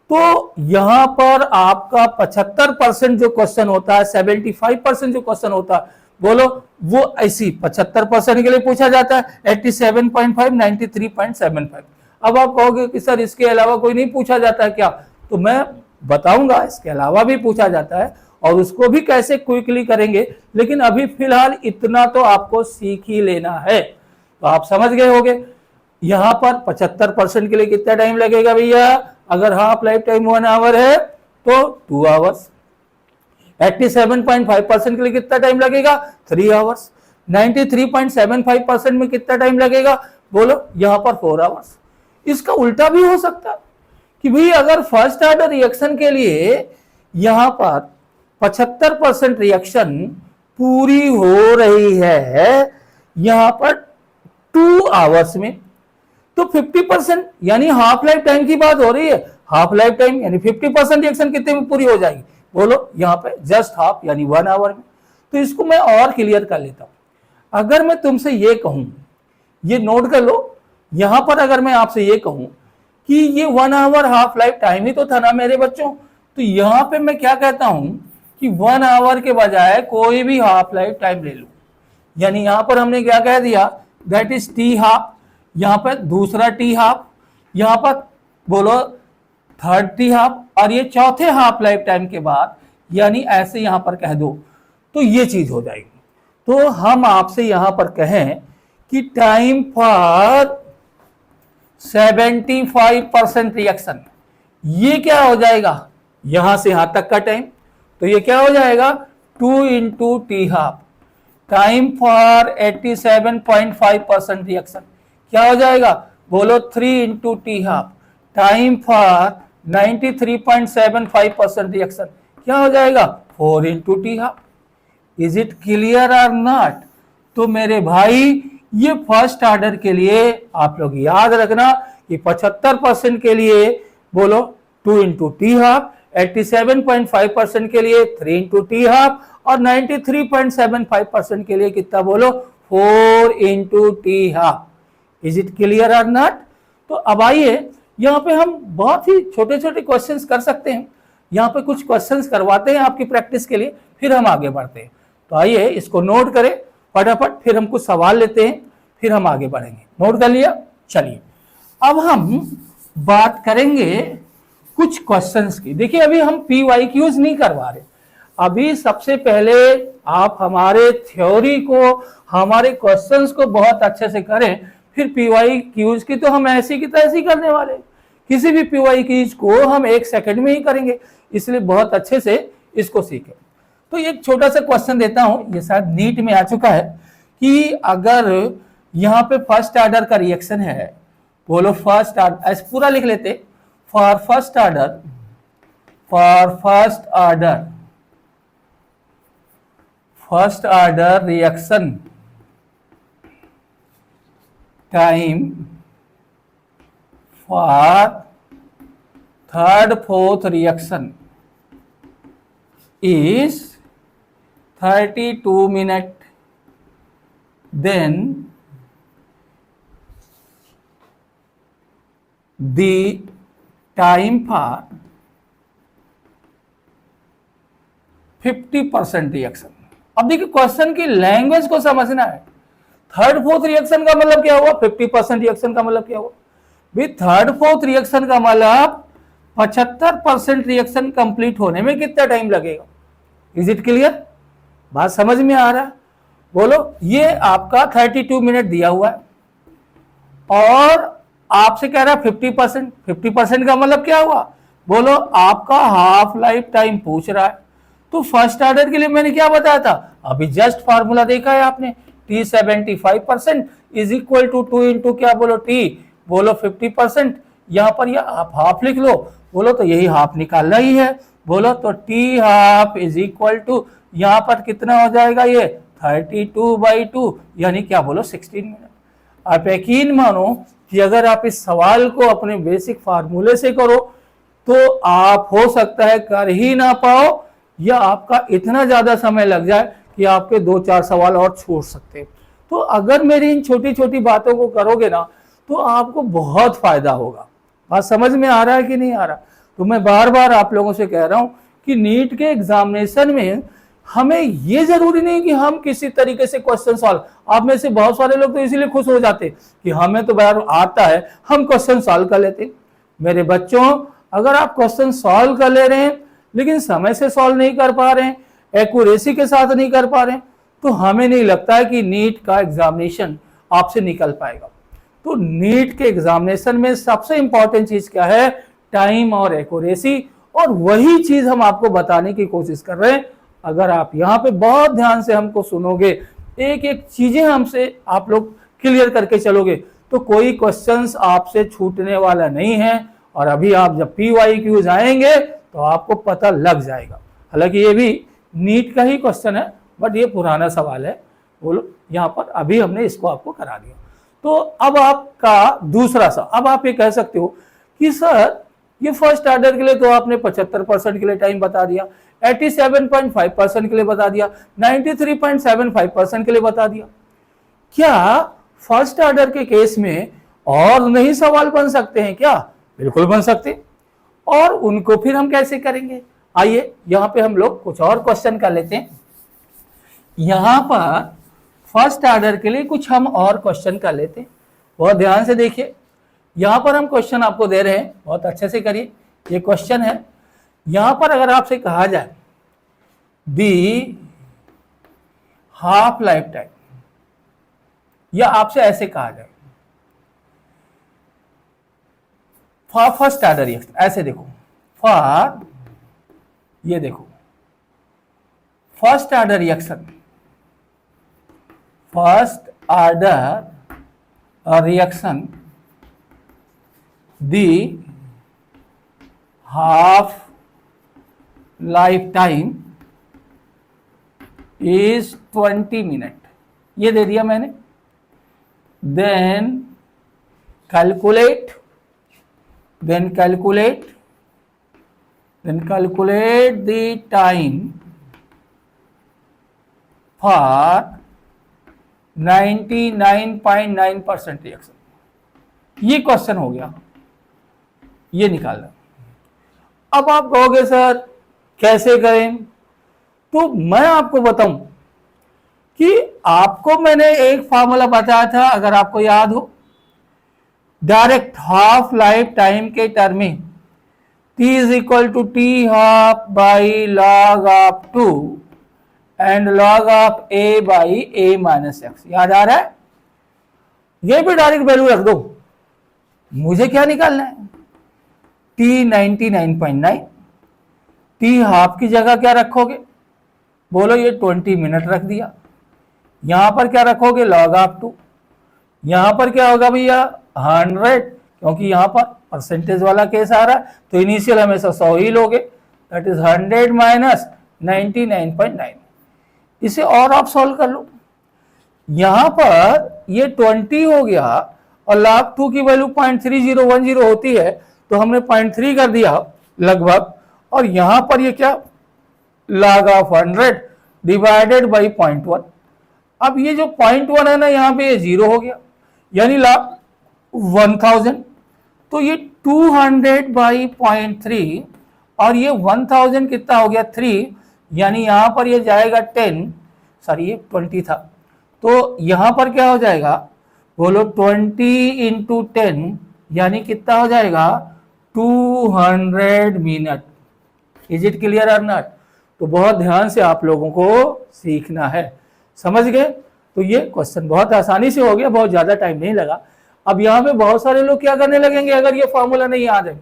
तो यहां पर आपका 75% जो क्वेश्चन होता है, 75% जो क्वेश्चन होता है, बोलो वो ऐसी 75% के लिए पूछा जाता है। 87.5, 93.75। अब आप कहोगे कि सर इसके अलावा कोई नहीं पूछा जाता है क्या? तो मैं बताऊंगा इसके अलावा भी पूछा जाता है और उसको भी कैसे क्विकली करेंगे, लेकिन अभी फिलहाल इतना तो आपको सीख ही लेना है। तो आप समझ गए होंगे यहां पर 75% के लिए कितना टाइम लगेगा भैया? अगर हाफ लाइफ टाइम 1 आवर है तो 2 आवर्स। 87.5% के लिए कितना टाइम लगेगा? 3 आवर्स। 93.75% में कितना टाइम लगेगा? बोलो यहां पर 4 आवर्स। इसका उल्टा भी हो सकता है कि भाई अगर फर्स्ट ऑर्डर रिएक्शन के लिए यहां पर 75% रिएक्शन पूरी हो रही है यहां पर 2 आवर्स में, तो 50% यानी हाफ लाइफ टाइम की बात हो रही है। हाफ लाइफ टाइम यानी 50% रिएक्शन कितने में पूरी हो जाएगी? बोलो यहां पे जस्ट हाफ यानी 1 आवर में। तो इसको मैं और क्लियर कर लेता हूं। अगर मैं तुमसे ये कहूं, ये नोट कर लो, यहां पर अगर मैं आपसे ये कहूं कि ये 1 आवर हाफ लाइफ टाइम ही तो था ना मेरे बच्चों, तो यहां पे मैं क्या कहता हूं कि 1 आवर के बजाय कोई भी हाफ लाइफ टाइम ले लो। यानी यहां पर हमने क्या कह दिया? दैट इज टी हाफ, यहां पर दूसरा टी हाफ, यहां पर बोलो थर्ड टी हाफ, और ये चौथे हाफ लाइफ टाइम के बाद यानी ऐसे यहां पर कह दो तो ये चीज हो जाएगी। तो हम आपसे यहां पर कहें कि टाइम फॉर 75% रिएक्शन, ये क्या हो जाएगा? यहां से यहां तक का टाइम, तो ये क्या हो जाएगा? 2 × T half. Time for 87.5% reaction क्या हो जाएगा? बोलो 3 × T half. Time for 93.75% reaction क्या हो जाएगा? 4 × T half. Is it clear और नॉट? तो मेरे भाई ये फर्स्ट ऑर्डर के लिए आप लोग याद रखना कि 75% के लिए बोलो 2 × टी हाफ, 87.5% के लिए 3 × टी हाफ, और 93.75% के लिए कितना? बोलो 4 × T half. Is it clear और नॉट? तो अब आइए यहाँ पे हम बहुत ही छोटे छोटे क्वेश्चंस कर सकते हैं। यहाँ पे कुछ क्वेश्चंस करवाते हैं आपकी प्रैक्टिस के लिए, फिर हम आगे बढ़ते हैं। तो आइए इसको नोट करें फटाफट, फिर हम कुछ सवाल लेते हैं, फिर हम आगे बढ़ेंगे। नोट कर लिया? चलिए अब हम बात करेंगे कुछ क्वेश्चंस की। देखिए अभी हम PYQs नहीं करवा रहे, अभी सबसे पहले आप हमारे थ्योरी को, हमारे क्वेश्चंस को बहुत अच्छे से करें, फिर PYQs की तो हम ऐसी की तैसी करने वाले। किसी भी PYQs को हम 1 सेकंड में ही करेंगे, इसलिए बहुत अच्छे से इसको सीखें। तो एक छोटा सा क्वेश्चन देता हूं, ये शायद नीट में आ चुका है कि अगर यहां पे फर्स्ट ऑर्डर का रिएक्शन है, बोलो फर्स्ट ऑर्डर, ऐसे पूरा लिख लेते, for first order reaction time for third fourth reaction is 32 minutes, then the time for 50% reaction. अब देखिए क्वेश्चन की लैंग्वेज को समझना है। थर्ड फोर्थ रिएक्शन का मतलब क्या हुआ? 50% रिएक्शन का मतलब क्या हुआ? भाई थर्ड फोर्थ रिएक्शन का मतलब 75% रिएक्शन कंप्लीट होने में कितना टाइम लगेगा? Is it clear? बात समझ में आ रहा है? बोलो ये आपका 32 मिनट दिया हुआ है और आपसे कह रहा है 50%। 50% का मतलब क्या हुआ? बोलो आपका हाफ लाइफ टाइम पूछ रहा है। तो फर्स्ट ऑर्डर के लिए मैंने क्या बताया था? अभी जस्ट फार्मूला देखा है आपने, T 75% is equal to 2 into क्या बोलो T, बोलो 50%। यहाँ पर ये आप हाफ लिख लो, बोलो तो यही हाफ निकालना ही है, बोलो तो T half is equal to यहाँ पर कितना हो जाएगा ये 32/2 यानी क्या बोलो 16 मिनट। आप यकीन मानो कि अगर आप इस सवाल को अपने बेसिक फार्मूले से करो तो आप हो सकता है कर ही ना पाओ, या आपका इतना ज्यादा समय लग जाए कि आपके 2-4 सवाल और छूट सकते। तो अगर मेरी इन छोटी छोटी बातों को करोगे ना तो आपको बहुत फायदा होगा। बात समझ में आ रहा है कि नहीं आ रहा? तो मैं बार बार आप लोगों से कह रहा हूं कि नीट के एग्जामिनेशन में हमें ये जरूरी नहीं कि हम किसी तरीके से क्वेश्चन सॉल्व, आप में से बहुत सारे लोग तो इसीलिए खुश हो जाते कि हमें तो यार आता है हम क्वेश्चन सॉल्व कर लेते। मेरे बच्चों, अगर आप क्वेश्चन सॉल्व कर ले रहे हैं लेकिन समय से सॉल्व नहीं कर पा रहे हैं, एक्यूरेसी के साथ नहीं कर पा रहे हैं, तो हमें नहीं लगता है कि नीट का एग्जामिनेशन आपसे निकल पाएगा। तो नीट के एग्जामिनेशन में सबसे इंपॉर्टेंट चीज क्या है? टाइम और एक्यूरेसी, और वही चीज हम आपको बताने की कोशिश कर रहे हैं। अगर आप यहाँ पे बहुत ध्यान से हमको सुनोगे, एक एक चीजें हमसे आप लोग क्लियर करके चलोगे, तो कोई क्वेश्चंस आपसे छूटने वाला नहीं है। और अभी आप जब PYQ आएंगे तो आपको पता लग जाएगा। हालांकि ये भी नीट का ही क्वेश्चन है, बट ये पुराना सवाल है, बोलो यहाँ पर अभी हमने इसको आपको करा दिया। तो अब आपका दूसरा सवाल, अब आप ये कह सकते हो कि सर ये फर्स्ट ऑर्डर के लिए तो आपने 75% के लिए टाइम बता दिया, 87.5% के लिए बता दिया, 93.75% के लिए बता दिया, क्या फर्स्ट ऑर्डर के केस में और नहीं सवाल बन सकते हैं क्या? बिल्कुल बन सकते। और उनको फिर हम कैसे करेंगे? आइए यहां पे हम लोग कुछ और क्वेश्चन कर लेते हैं। यहां पर फर्स्ट ऑर्डर के लिए कुछ हम और क्वेश्चन कर लेते हैं। बहुत ध्यान से देखिए, यहां पर हम क्वेश्चन आपको दे रहे हैं, बहुत अच्छे से करिए। ये क्वेश्चन है, यहां पर अगर आपसे कहा जाए दी हाफ लाइफ टाइम, या आपसे ऐसे कहा जाए फॉर फर्स्ट ऑर्डर रिएक्शन, ऐसे देखो फॉर, ये देखो first order reaction, first order reaction the half life time is 20 minute, ये दे दिया मैंने। Then calculate the time for 99.9% reaction. ये क्वेश्चन हो गया, ये निकालना। अब आप कहोगे सर कैसे करें? तो मैं आपको बताऊं कि आपको मैंने एक फॉर्मूला बताया था, अगर आपको याद हो, डायरेक्ट हाफ लाइफ टाइम के टर्म में T is equal to T half by log of 2 and log of A by A minus x. याद आ रहा है? ये भी डायरेक्ट वैल्यू रख दो। मुझे क्या निकालना है? T 99.9, T हाफ की जगह क्या रखोगे? बोलो ये 20 मिनट रख दिया। यहां पर क्या रखोगे? Log of 2। यहां पर क्या होगा भैया? 100, क्योंकि यहां पर परसेंटेज वाला केस आ रहा है तो इनिशियल हमेशा 100 ही लोगे, दैट इज 100 माइनस 99.9। इसे और आप सॉल्व कर लो। यहां पर ये 20 हो गया और log 2 की वैल्यू 0.3010 होती है, तो हमने 0.3 कर दिया लगभग, और यहां पर ये क्या? log of 100 divided by 0.1। अब ये जो 0.1 है ना, यहाँ पे ये 0 हो गया, यानी log 1000, तो ये 200 बाई 0.3, और ये 1000 कितना हो गया? 3, यानी यहां पर ये जाएगा 10, सॉरी ये 20 था, तो यहां पर क्या हो जाएगा? बोलो 20 इंटू 10, यानी कितना हो जाएगा? 200 मिनट। इज इट क्लियर और नॉट? तो बहुत ध्यान से आप लोगों को सीखना है, समझ गए? तो ये क्वेश्चन बहुत आसानी से हो गया, बहुत ज्यादा टाइम नहीं लगा। अब यहाँ पे बहुत सारे लोग क्या करने लगेंगे अगर ये फॉर्मूला नहीं याद है?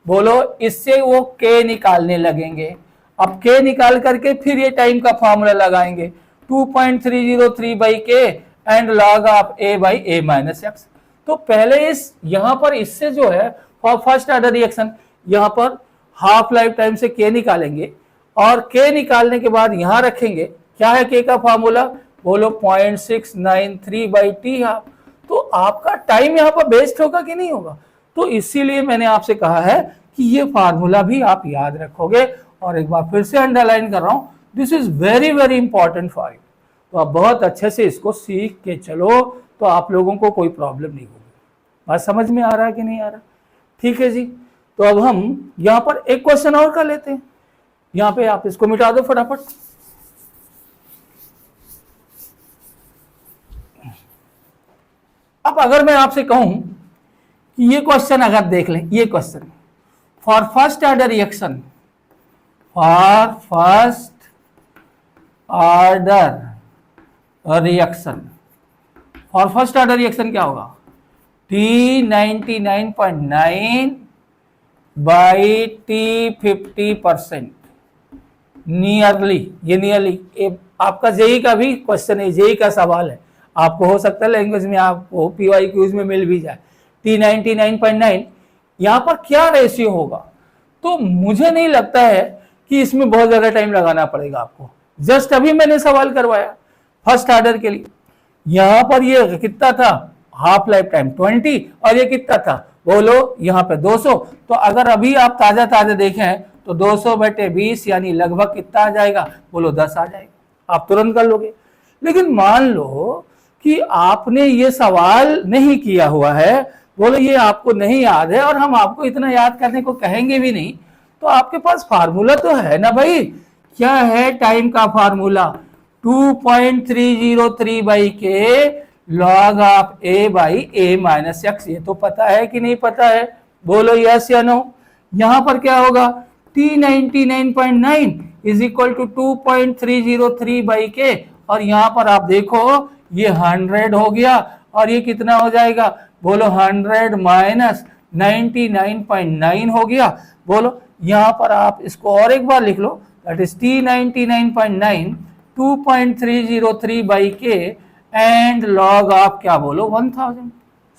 बोलो इससे वो के निकालने लगेंगे। अब के निकाल करके फिर ये टाइम का फॉर्मूला लगाएंगे, 2.303 by k and log of a by a minus x. तो पहले इस यहां पर इससे जो है फॉर फर्स्ट ऑर्डर रिएक्शन यहां पर हाफ लाइफ टाइम से k निकालेंगे और k निकालने के बाद यहां रखेंगे। क्या है k का फॉर्मूला? बोलो 0.693 बाई टी हाफ। तो आपका टाइम यहां पर वेस्ट होगा कि नहीं होगा? तो इसीलिए मैंने आपसे कहा है कि ये फार्मूला भी आप याद रखोगे। और एक बार फिर से अंडरलाइन कर रहा हूं, this is very very important for you. तो आप बहुत अच्छे से इसको सीख के चलो तो आप लोगों को कोई प्रॉब्लम नहीं होगी। बात समझ में आ रहा है कि नहीं आ रहा? ठीक है जी। तो अब हम यहां पर एक क्वेश्चन और कर लेते हैं। यहां पे आप इसको मिटा दो फटाफट। अब अगर मैं आपसे कहूं कि ये क्वेश्चन अगर देख लें, ये question for first order reaction, for first order reaction, for first order reaction क्या होगा? T99.9 by T50%। नियरली, ये नियरली आपका जेई का भी क्वेश्चन है, जेई का सवाल है। आपको हो सकता है लैंग्वेज में आपको पीवाई क्यूज में मिल भी जाए। T99.9 यहां पर क्या रेशियो होगा? तो मुझे नहीं लगता है कि इसमें बहुत ज्यादा टाइम लगाना पड़ेगा आपको। जस्ट अभी मैंने सवाल करवाया फर्स्ट ऑर्डर के लिए। यहां पर ये कितना था? हाफ लाइफ टाइम 20 और ये कितना था? बोलो यहाँ पे 200। तो अगर अभी आप ताजा ताजा देखें तो 200/20 यानी लगभग कितना आ जाएगा? बोलो 10 आ जाएगा। आप तुरंत कर लोगे। लेकिन मान लो कि आपने ये सवाल नहीं किया हुआ है, बोलो ये आपको नहीं याद है और हम आपको इतना याद करने को कहेंगे भी नहीं, तो आपके पास फार्मूला तो है ना भाई। क्या है टाइम का फार्मूला? 2.303 बाई के log of a by a minus x. ये तो पता है कि नहीं पता है? बोलो यस या नो। यहां पर क्या होगा? T99.9 is equal to 2.303 by k, और यहां पर आप देखो ये 100 हो गया और ये कितना हो जाएगा? बोलो 100 माइनस 99.9 हो गया। बोलो यहां पर आप इसको और एक बार लिख लो, that is T99.9 2.303 by k and log of क्या? बोलो 1000।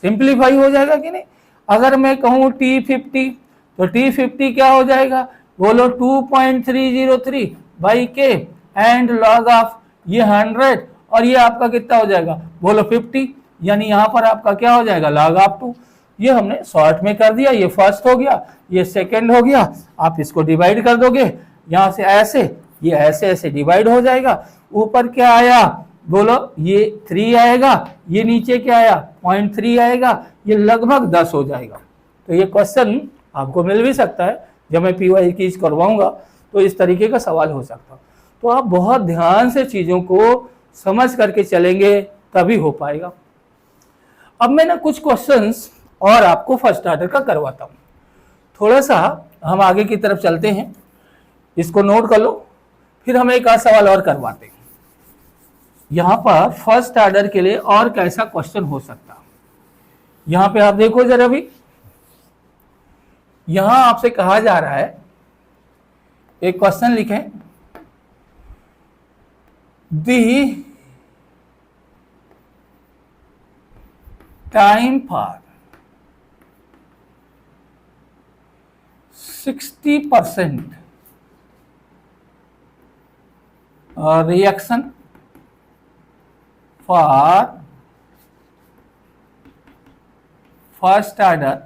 सिंप्लीफाई हो जाएगा कि नहीं? अगर मैं कहूं T50 तो T50 क्या हो जाएगा? बोलो 2.303 by k and log of ये 100 और ये आपका कितना हो जाएगा? बोलो 50। यानी यहां पर आपका क्या हो जाएगा? Log of 2। ये हमने शॉर्ट में कर दिया। ये फर्स्ट हो गया, ये सेकंड हो गया। आप इसको डिवाइड कर दोगे यहां से ऐसे, ये ऐसे ऐसे डिवाइड हो जाएगा। ऊपर क्या आया? बोलो ये 3 आएगा, ये नीचे क्या आया? 0.3 आएगा। ये लगभग 10 हो जाएगा। तो ये क्वेश्चन आपको मिल भी सकता है। जब मैं पीवाई कीज करवाऊंगा तो इस तरीके का सवाल हो सकता है। तो आप बहुत ध्यान से चीजों को समझ करके चलेंगे तभी हो पाएगा। अब मैं ना कुछ क्वेश्चंस और आपको फर्स्ट ऑर्डर का करवाता हूं। थोड़ा सा हम आगे की तरफ चलते हैं, इसको नोट कर लो, फिर हम एक आध सवाल और करवाते हैं। यहां पर फर्स्ट ऑर्डर के लिए और कैसा क्वेश्चन हो सकता? यहां पे आप देखो जरा भी, यहां आपसे कहा जा रहा है, एक क्वेश्चन लिखें, the time for 60% reaction for first order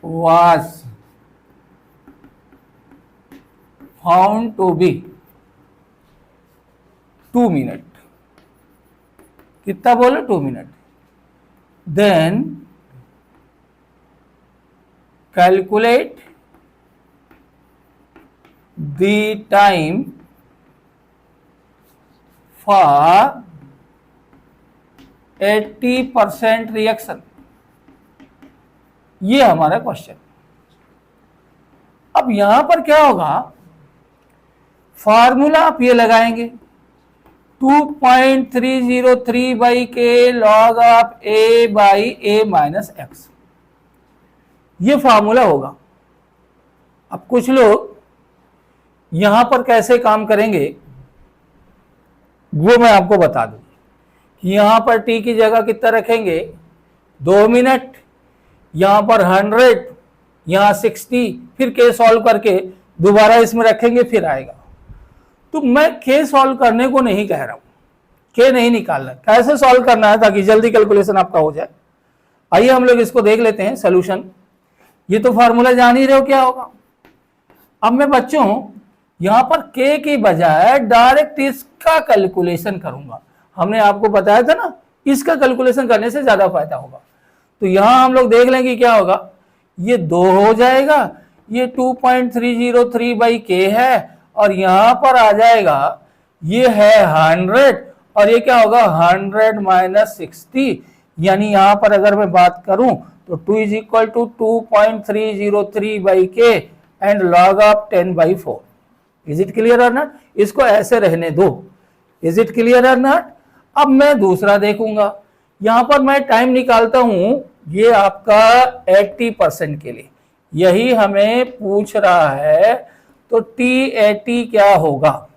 was found to be 2 minute. कितना बोलो? 2 minute. Then calculate the time for 80% reaction. ये हमारा क्वेश्चन। अब यहां पर क्या होगा? फॉर्मूला आप ये लगाएंगे 2.303 बाई के log of a by a minus x. ये फॉर्मूला होगा। अब कुछ लोग यहां पर कैसे काम करेंगे वो मैं आपको बता दूं। यहां पर टी की जगह कितना रखेंगे, 2 मिनट, यहां पर 100, यहां 60, फिर के सॉल्व करके दोबारा इसमें रखेंगे फिर आएगा। तो मैं के सॉल्व करने को नहीं कह रहा हूं, के नहीं निकालना, कैसे सॉल्व करना है ताकि जल्दी कैलकुलेशन आपका हो जाए। आइए हम लोग इसको देख लेते हैं सोल्यूशन। ये तो फार्मूला जान ही रहे हो क्या होगा। अब मैं बच्चों यहां पर के की बजाय डायरेक्ट इसका कैलकुलेशन करूंगा। हमने आपको बताया था ना, इसका कैलकुलेशन करने से ज्यादा फायदा होगा। तो यहां हम लोग देख लेंगे क्या होगा, ये 2 हो जाएगा, ये 2.303 बाई के है, और यहां पर आ जाएगा ये है 100, और ये क्या होगा 100 माइनस 60, यानी यहां पर अगर मैं बात करूं तो 2 is equal to 2.303 by k and log of 10/4। Is it clear और नॉट? इसको ऐसे रहने दो। इज इट क्लियर और नॉट? अब मैं दूसरा देखूंगा, यहां पर मैं टाइम निकालता हूं, ये आपका 80% के लिए यही हमें पूछ रहा है। तो T80 क्या होगा,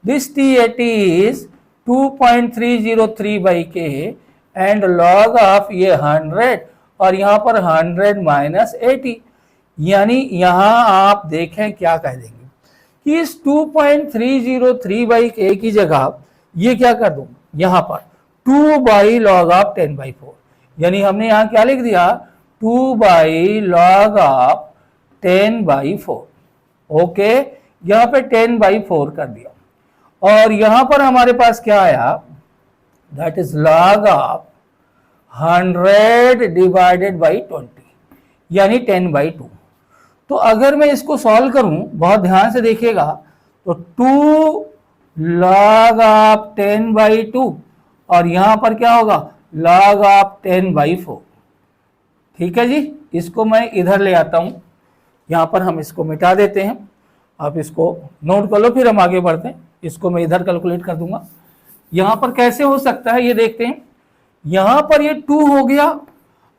this T80 is 2.303 by k and log of ये 100, और यहां पर 100 माइनस 80, यानी यहां आप देखें क्या कह देंगे कि इस 2.303 बाई के की जगह ये क्या कर दूं, यहां पर 2 बाई लॉग ऑफ 10/4, यानी हमने यहां क्या लिख दिया 2 बाई लॉग ऑफ 10/4। ओके, यहां पे 10/4 कर दिया, और यहां पर हमारे पास क्या आया, that is log of 100 divided by 20, यानी 10/2। तो अगर मैं इसको सॉल्व करूं, बहुत ध्यान से देखिएगा, तो 2 लॉग ऑफ 10/2, और यहां पर क्या होगा लॉग ऑफ 10/4। ठीक है जी, इसको मैं इधर ले आता हूं, यहां पर हम इसको मिटा देते हैं, आप इसको नोट कर लो, फिर हम आगे बढ़ते हैं। इसको मैं इधर कैलकुलेट कर दूंगा। यहां पर कैसे हो सकता है ये देखते हैं, यहां पर ये 2 हो गया,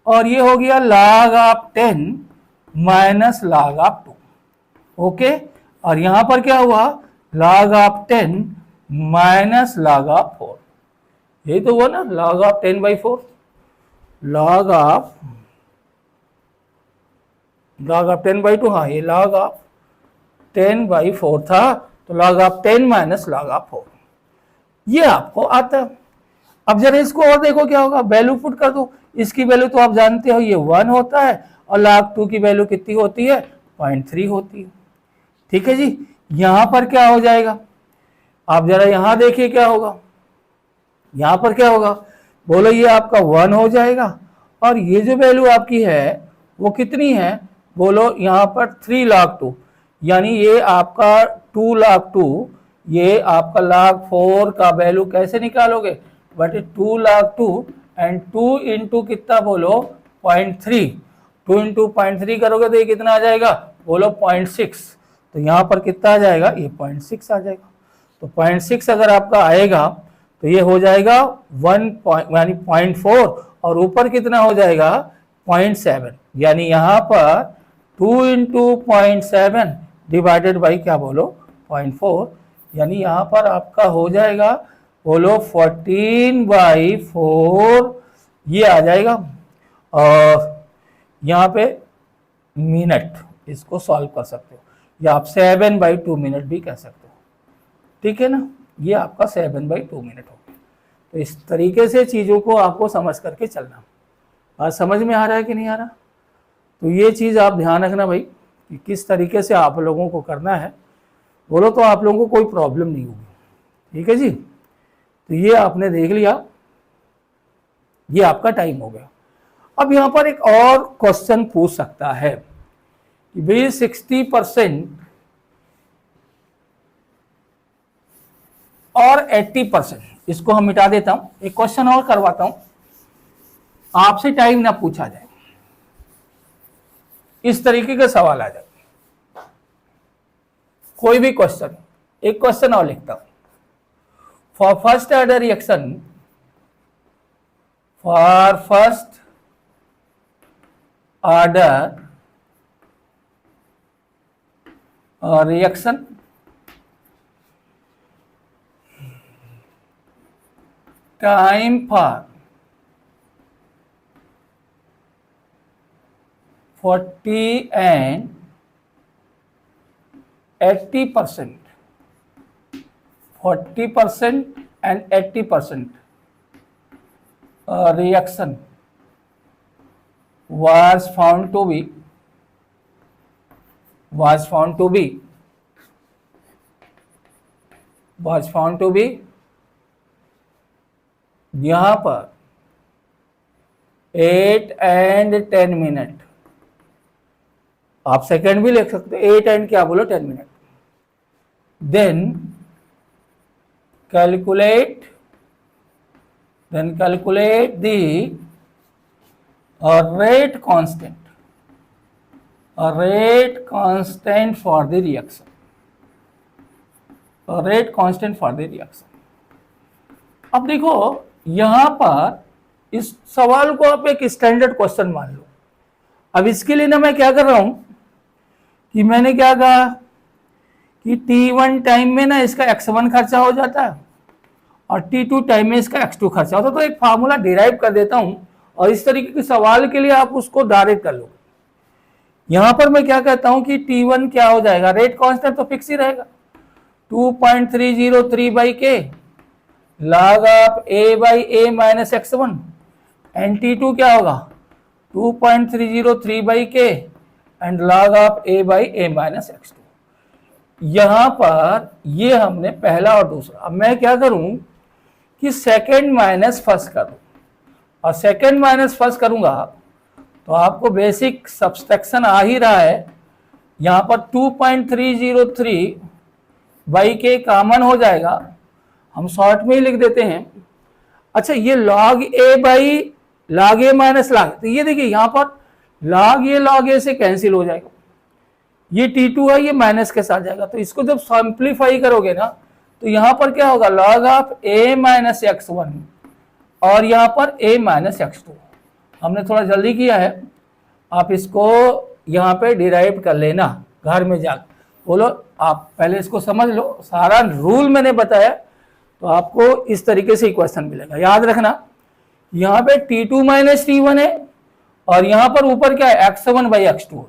और ये हो गया log of 10 minus log of 2। Okay, और यहां पर क्या हुआ log of 10 minus log of 4, यही तो हुआ ना, log ऑफ 10/4, log ऑफ 10/2, हाँ ये log ऑफ 10/4 था, तो log of 10 minus log of 4 ये आपको आता है। अब जरा इसको और देखो क्या होगा, वैल्यू पुट कर दो, इसकी वैल्यू तो आप जानते हो ये 1 होता है, और log 2 की वैल्यू कितनी होती है 0.3 होती है। ठीक है जी, यहां पर क्या हो जाएगा, आप जरा यहां देखिए क्या होगा, यहां पर क्या होगा, बोलो ये आपका 1 हो जाएगा, और ये जो वैल्यू आपकी है वो कितनी है, बोलो यहां पर 3 log 2, यानी ये आपका 2 log 2, ये आपका log 4 का वैल्यू कैसे निकालोगे, बट 2 log 2 एंड 2 इंटू कितना बोलो 0.3, 2 इंटू 0.3 करोगे तो ये कितना आ जाएगा, बोलो 0.6, तो यहां पर कितना आ जाएगा, ये 0.6 आ जाएगा। तो 0.6 अगर आपका आएगा तो ये हो जाएगा 1 यानी 0.4, और ऊपर कितना हो जाएगा 0.7, यानी यहां पर 2 इंटू 0.7 डिवाइडेड बाई क्या बोलो 0.4, यानी यहां पर आपका हो जाएगा बोलो 14/4 ये आ जाएगा। और यहाँ पे मिनट, इसको सॉल्व कर सकते हो, या आप 7/2 मिनट भी कह सकते हो। ठीक है ना, ये आपका 7/2 मिनट हो गया। तो इस तरीके से चीज़ों को आपको समझ करके चलना। बात समझ में आ रहा है कि नहीं आ रहा? तो ये चीज़ आप ध्यान रखना भाई कि किस तरीके से आप लोगों को करना है, बोलो तो आप लोगों को कोई प्रॉब्लम नहीं होगी। ठीक है जी, तो ये आपने देख लिया, ये आपका टाइम हो गया। अब यहां पर एक और क्वेश्चन पूछ सकता है कि भाई 60% और 80%, इसको हम मिटा देता हूं, एक क्वेश्चन और करवाता हूं, आपसे टाइम ना पूछा जाए, इस तरीके का सवाल आ जाए, कोई भी क्वेश्चन, एक क्वेश्चन और लिखता हूं, for first order reaction, for first order reaction time for 40 and 80%, 40% and 80% reaction was found to be यहाँ पर 8 and 10 मिनट, आप सेकेंड भी लिख सकते हो, 8 and क्या बोलो 10 minute. Then calculate the rate constant for the reaction, अब देखो यहां पर इस सवाल को आप एक स्टैंडर्ड क्वेश्चन मान लो। अब इसके लिए ना मैं क्या कर रहा हूं कि मैंने क्या कहा कि t1 टाइम में ना इसका x1 खर्चा हो जाता है और t2 टाइम में इसका x2 खर्चा होता है। तो एक फार्मूला डिराइव कर देता हूं और इस तरीके के सवाल के लिए आप उसको डायरेक्ट कर लो। यहां पर मैं क्या कहता हूं कि t1 क्या हो जाएगा, रेट कांस्टेंट तो फिक्स ही रहेगा 2.303 बाई के log of a by a minus x1, and t2 क्या होगा 2.303 by k and log of a by a minus x2। यहां पर ये हमने पहला और दूसरा। अब मैं क्या करूं कि सेकंड माइनस फर्स्ट करूं, और सेकंड माइनस फर्स्ट करूंगा तो आपको बेसिक सब्सट्रैक्शन आ ही रहा है। यहां पर 2.303 बाई के कॉमन हो जाएगा, हम शॉर्ट में ही लिख देते हैं। अच्छा, ये log a by log a minus log, तो ये देखिए यहां पर log a से कैंसिल हो जाएगा, ये t2 है ये माइनस के साथ जाएगा। तो इसको जब सिंप्लीफाई करोगे ना तो यहां पर क्या होगा log of a minus x1 और यहां पर a माइनस x2। हमने थोड़ा जल्दी किया है, आप इसको यहां पे डिराइव कर लेना घर में जाकर। बोलो आप पहले इसको समझ लो, सारा रूल मैंने बताया तो आपको इस तरीके से इक्वेशन मिलेगा। याद रखना यहाँ पे t2 माइनस t1 है और यहाँ पर ऊपर क्या है x1 बाई x2।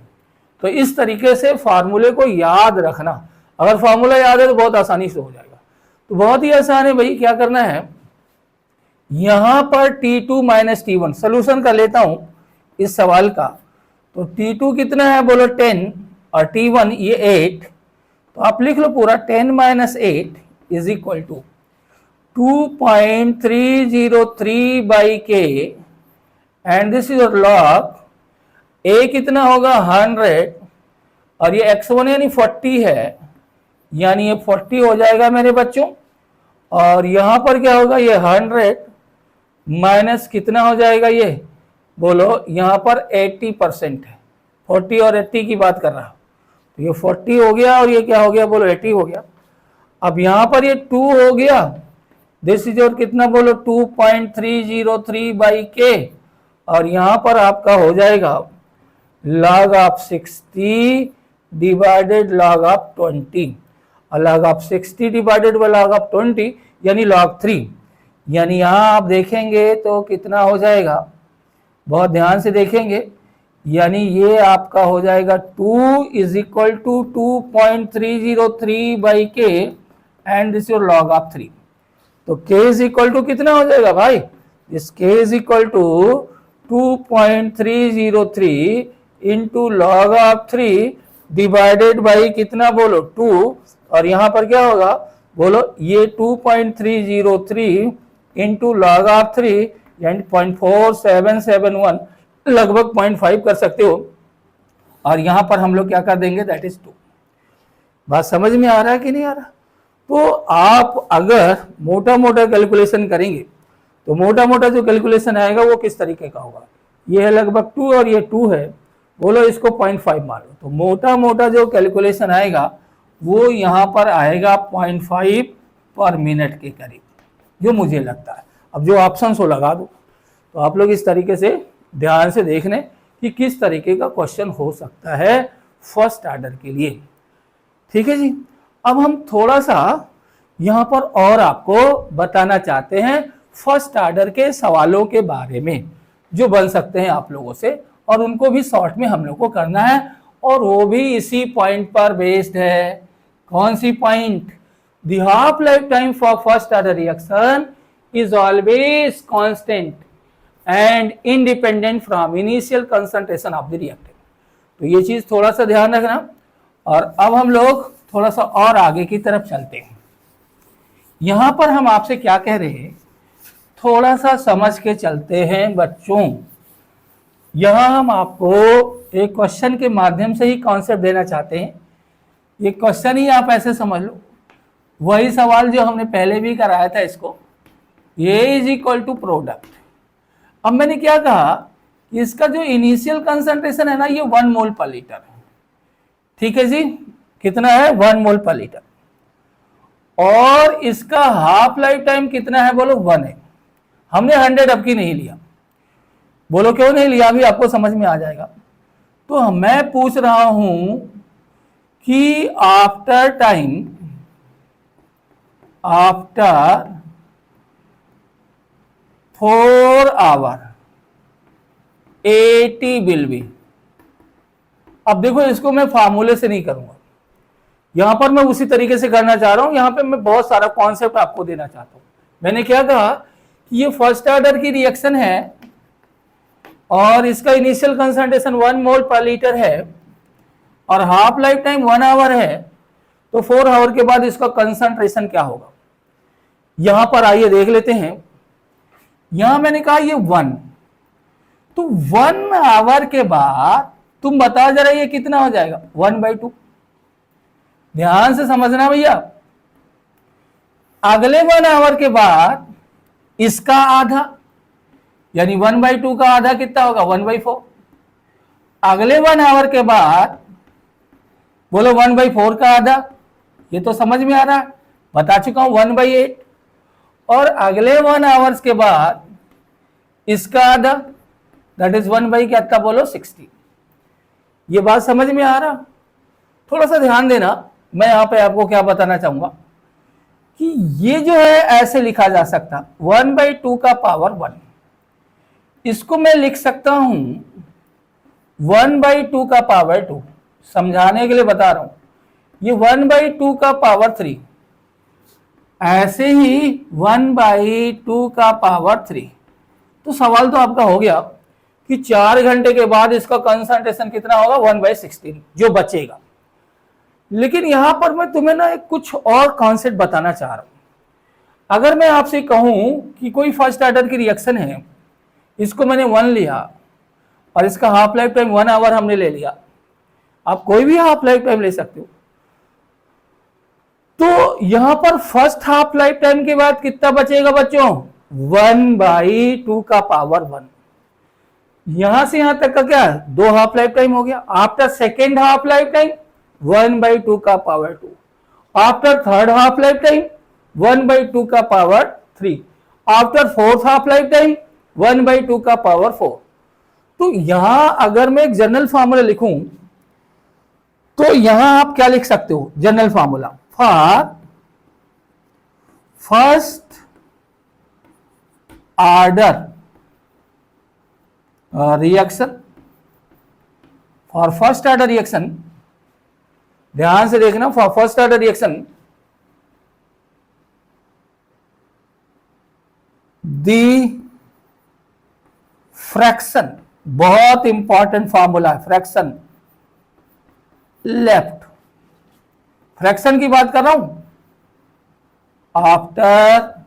तो इस तरीके से फार्मूले को याद रखना, अगर फार्मूला याद है तो बहुत आसानी से हो जाएगा। तो बहुत ही आसान है भाई, क्या करना है यहां पर t2 माइनस t1 सोल्यूशन कर लेता हूं इस सवाल का। तो t2 कितना है बोलो 10 और t1 ये 8, तो आप लिख लो पूरा 10 minus 8 is equal to 2.303 by k and this is your log a कितना होगा 100 और ये x1 यानी 40 है, यानी ये 40 हो जाएगा मेरे बच्चों। और यहां पर क्या होगा ये 100 माइनस कितना हो जाएगा ये बोलो, यहां पर 80% है, 40 और 80 की बात कर रहा हूं। तो ये 40 हो गया और ये क्या हो गया बोलो 80 हो गया। अब यहां पर ये 2 हो गया, दिस इज और कितना बोलो 2.303 बाई के, और यहां पर आपका हो जाएगा log of 60 divided log of 20, और log of 60 divided by log of 20 यानी log 3। यानी यहां आप देखेंगे तो कितना हो जाएगा, बहुत ध्यान से देखेंगे, यानी ये आपका हो जाएगा 2 is equal to 2.303 by k and this your log of 3। तो k इज इक्वल टू कितना हो जाएगा भाई, इस k is equal to 2.303 into log of 3 divided by कितना बोलो 2, और यहां पर क्या होगा बोलो ये 2.303 इंटू log ऑफ 3 यानी 0.4771 लगभग 0.5 कर सकते हो, और यहां पर हम लोग क्या कर देंगे दैट इज 2। बात समझ में आ रहा है कि नहीं आ रहा? तो आप अगर मोटा मोटा कैलकुलेशन करेंगे तो मोटा मोटा जो कैलकुलेशन आएगा वो किस तरीके का होगा, ये है लगभग 2 और ये 2 है, बोलो इसको 0.5 मान लो। तो मोटा मोटा जो कैलकुलेशन आएगा वो यहाँ पर आएगा 0.5 पर मिनट के करीब, जो मुझे लगता है। अब जो ऑप्शन हो लगा दो, तो आप लोग इस तरीके से ध्यान से देख लें कि किस तरीके का क्वेश्चन हो सकता है फर्स्ट ऑर्डर के लिए। ठीक है जी। अब हम थोड़ा सा यहाँ पर और आपको बताना चाहते हैं फर्स्ट ऑर्डर के सवालों के बारे में जो बन सकते हैं आप लोगों से, और उनको भी शॉर्ट में हम लोग को करना है, और वो भी इसी पॉइंट पर बेस्ड है। कौन सी point? The half life time for first order reaction is always constant and independent from initial concentration of the reactant. तो ये चीज थोड़ा सा ध्यान रखना। और अब हम लोग थोड़ा सा और आगे की तरफ चलते हैं। यहां पर हम आपसे क्या कह रहे हैं, थोड़ा सा समझ के चलते हैं बच्चों। यहां हम आपको एक क्वेश्चन के माध्यम से ही कॉन्सेप्ट देना चाहते हैं। ये क्वेश्चन ही आप ऐसे समझ लो, वही सवाल जो हमने पहले भी कराया था इसको, ए इज इक्वल टू प्रोडक्ट। अब मैंने क्या कहा कि इसका जो इनिशियल कंसंट्रेशन है ना, ये 1 मोल पर लीटर है। ठीक है जी, कितना है? 1 मोल पर लीटर। और इसका हाफ लाइफ टाइम कितना है? बोलो 1 है। हमने 100 अब की नहीं लिया। बोलो क्यों नहीं लिया? अभी आपको समझ में आ जाएगा। तो मैं पूछ रहा हूं कि after time, after 4 hour 80 will be. अब देखो, इसको मैं फार्मूले से नहीं करूंगा, यहां पर मैं उसी तरीके से करना चाह रहा हूं। यहां पे मैं बहुत सारा कॉन्सेप्ट आपको देना चाहता हूं। मैंने क्या कहा कि ये फर्स्ट ऑर्डर की रिएक्शन है और इसका इनिशियल कंसंट्रेशन 1 मोल पर लीटर है और हाफ लाइफ टाइम 1 आवर है। तो 4 आवर के बाद इसका कंसंट्रेशन क्या होगा? यहां पर आइए देख लेते हैं। यहां मैंने कहा ये 1, तो 1 आवर के बाद तुम बताओ जरा ये कितना हो जाएगा? 1/2। ध्यान से समझना भैया। अगले 1 आवर के बाद इसका आधा, यानी 1/2 का आधा कितना होगा? 1/4। अगले 1 आवर के बाद बोलो 1/4 का आधा। ये तो समझ में आ रहा है, बता चुका हूं 1/8। और अगले 1 आवर्स के बाद इसका आधा, दैट इज 1/कितना? बोलो 60। ये बात समझ में आ रहा? थोड़ा सा ध्यान देना। मैं यहां पे आपको क्या बताना चाहूंगा कि ये जो है ऐसे लिखा जा सकता 1/2 का पावर 1। इसको मैं लिख सकता हूं 1/2 का पावर 2। समझाने के लिए बता रहा हूं, ये 1/2 का पावर 3, ऐसे ही 1/2 का पावर 3। तो सवाल तो आपका हो गया कि 4 घंटे के बाद इसका कंसंट्रेशन कितना होगा? 1/16 जो बचेगा। लेकिन यहां पर मैं तुम्हें ना एक कुछ और कॉन्सेप्ट बताना चाह रहा हूं। अगर मैं आपसे कहूं कि कोई फर्स्ट ऑर्डर की रिएक्शन है, इसको मैंने 1 लिया और इसका हाफ लाइफ टाइम 1 आवर हमने ले लिया। आप कोई भी हाफ लाइफ टाइम ले सकते हो। तो यहां पर फर्स्ट हाफ लाइफ टाइम के बाद कितना बचेगा बच्चों? 1/2 का पावर 1। यहां से यहां तक का क्या है? 2 हाफ लाइफ टाइम हो गया। After second half life time 1/2 का power 2। After third half life time 1/2 का power 3। After fourth half life time 1/2 का पावर 4। तो यहां अगर मैं एक जनरल फार्मूला लिखूं तो यहां आप क्या लिख सकते हो? General formula for first order reaction, for first order reaction, ध्यान से देखना, for first order reaction the fraction, बहुत इंपॉर्टेंट फॉर्मूला है फ्रैक्शन लेफ्ट, फ्रैक्शन की बात कर रहा हूं, after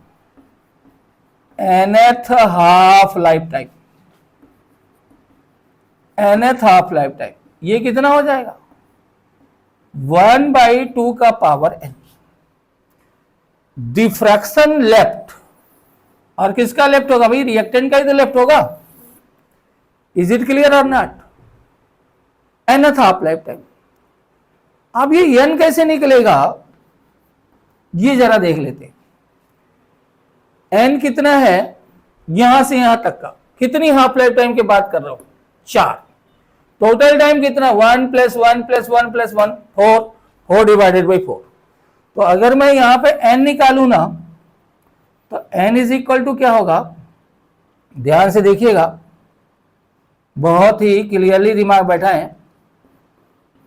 nth half life time, nth half life time, ये कितना हो जाएगा? 1/2 का पावर n। डिफ्रैक्शन लेफ्ट, और किसका लेफ्ट होगा भाई? रिएक्टेंट का ही तो लेफ्ट होगा। इज इट क्लियर और not? nth half life time. अब ये n कैसे निकलेगा, ये जरा देख लेते हैं। n कितना है यहां से यहां तक का? कितनी हाफ लाइफ टाइम की बात कर रहा हूं? 4। टोटल टाइम कितना? 1 + 1 + 1 + 1 4 डिवाइडेड बाई 4। तो अगर मैं यहां पे n निकालू ना तो n इज इक्वल टू क्या होगा, ध्यान से देखिएगा, बहुत ही क्लियरली दिमाग बैठाएं।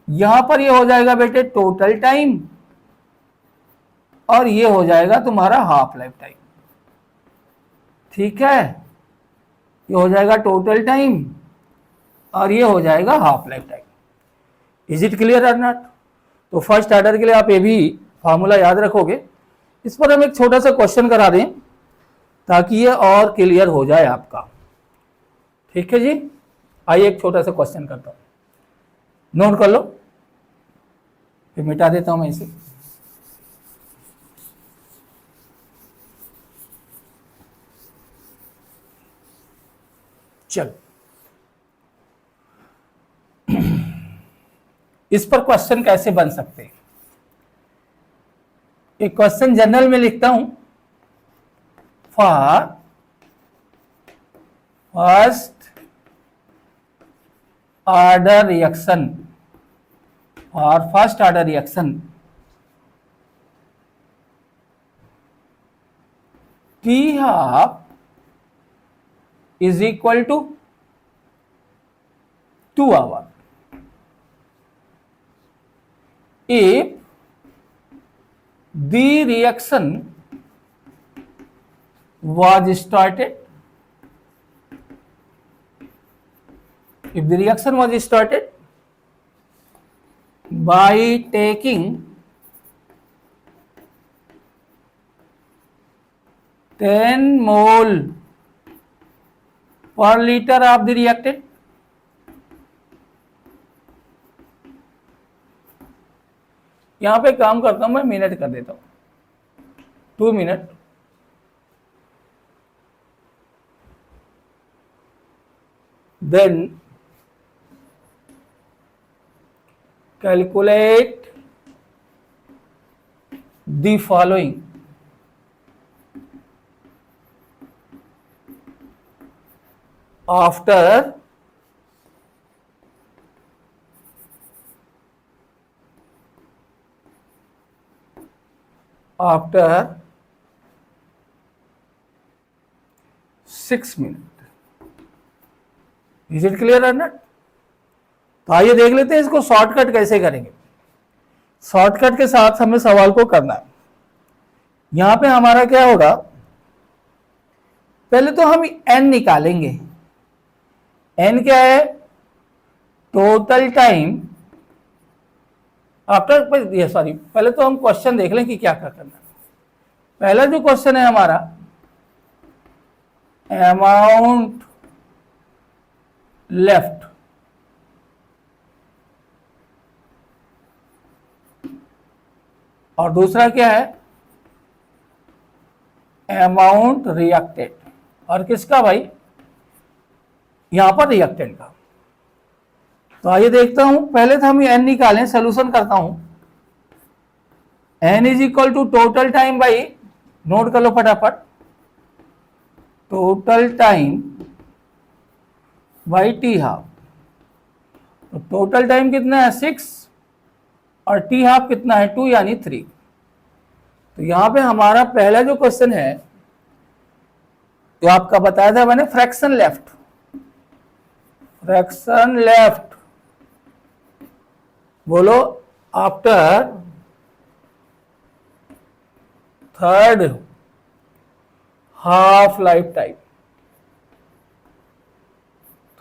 यहां पर ये हो जाएगा बेटे टोटल टाइम और ये हो जाएगा तुम्हारा हाफ लाइफ टाइम। ठीक है, ये हो जाएगा टोटल टाइम और ये हो जाएगा half life time. Is it clear और नॉट? तो फर्स्ट ऑर्डर के लिए आप ये भी फार्मूला याद रखोगे। इस पर हम एक छोटा सा क्वेश्चन करा दें ताकि ये और क्लियर हो जाए आपका। ठीक है जी, आइए एक छोटा सा क्वेश्चन करता हूं, नोट कर लो, फिर मिटा देता हूं मैं इसे। चल, इस पर क्वेश्चन कैसे बन सकते हैं? एक क्वेश्चन जनरल में लिखता हूं, फॉर फर्स्ट ऑर्डर रिएक्शन और first order reaction T half is equal to 2 hour if the reaction was started by taking 10 mole पर लीटर ऑफ द रिएक्टेंट। यहां पे काम करता हूं मैं, मिनट कर देता हूं, 2 minute. Then calculate the following. After after 6 minute. Is it clear है ना? तो आइए देख लेते हैं इसको शॉर्टकट कैसे करेंगे। शॉर्टकट के साथ हमें सवाल को करना है। यहां पे हमारा क्या होगा, पहले तो हम n निकालेंगे। n क्या है, टोटल टाइम आफ्टर, ये सॉरी, पहले तो हम क्वेश्चन देख लें कि क्या क्या करना है। पहला जो क्वेश्चन है हमारा, अमाउंट लेफ्ट, और दूसरा क्या है, अमाउंट रिएक्टेड। और किसका भाई, यहां पर रिएक्टेंट का। तो आइए देखता हूं, पहले तो हम n निकालें, सोल्यूशन करता हूं। n is equal to total time by, note कर लो फटाफट, total time by t half. तो टोटल टाइम कितना है 6 और टी हाफ कितना है 2 यानी 3। तो यहां पे हमारा पहला जो क्वेश्चन है, जो आपका बताया था मैंने, फ्रैक्शन लेफ्ट, फ्रैक्शन लेफ्ट बोलो, after third half life time,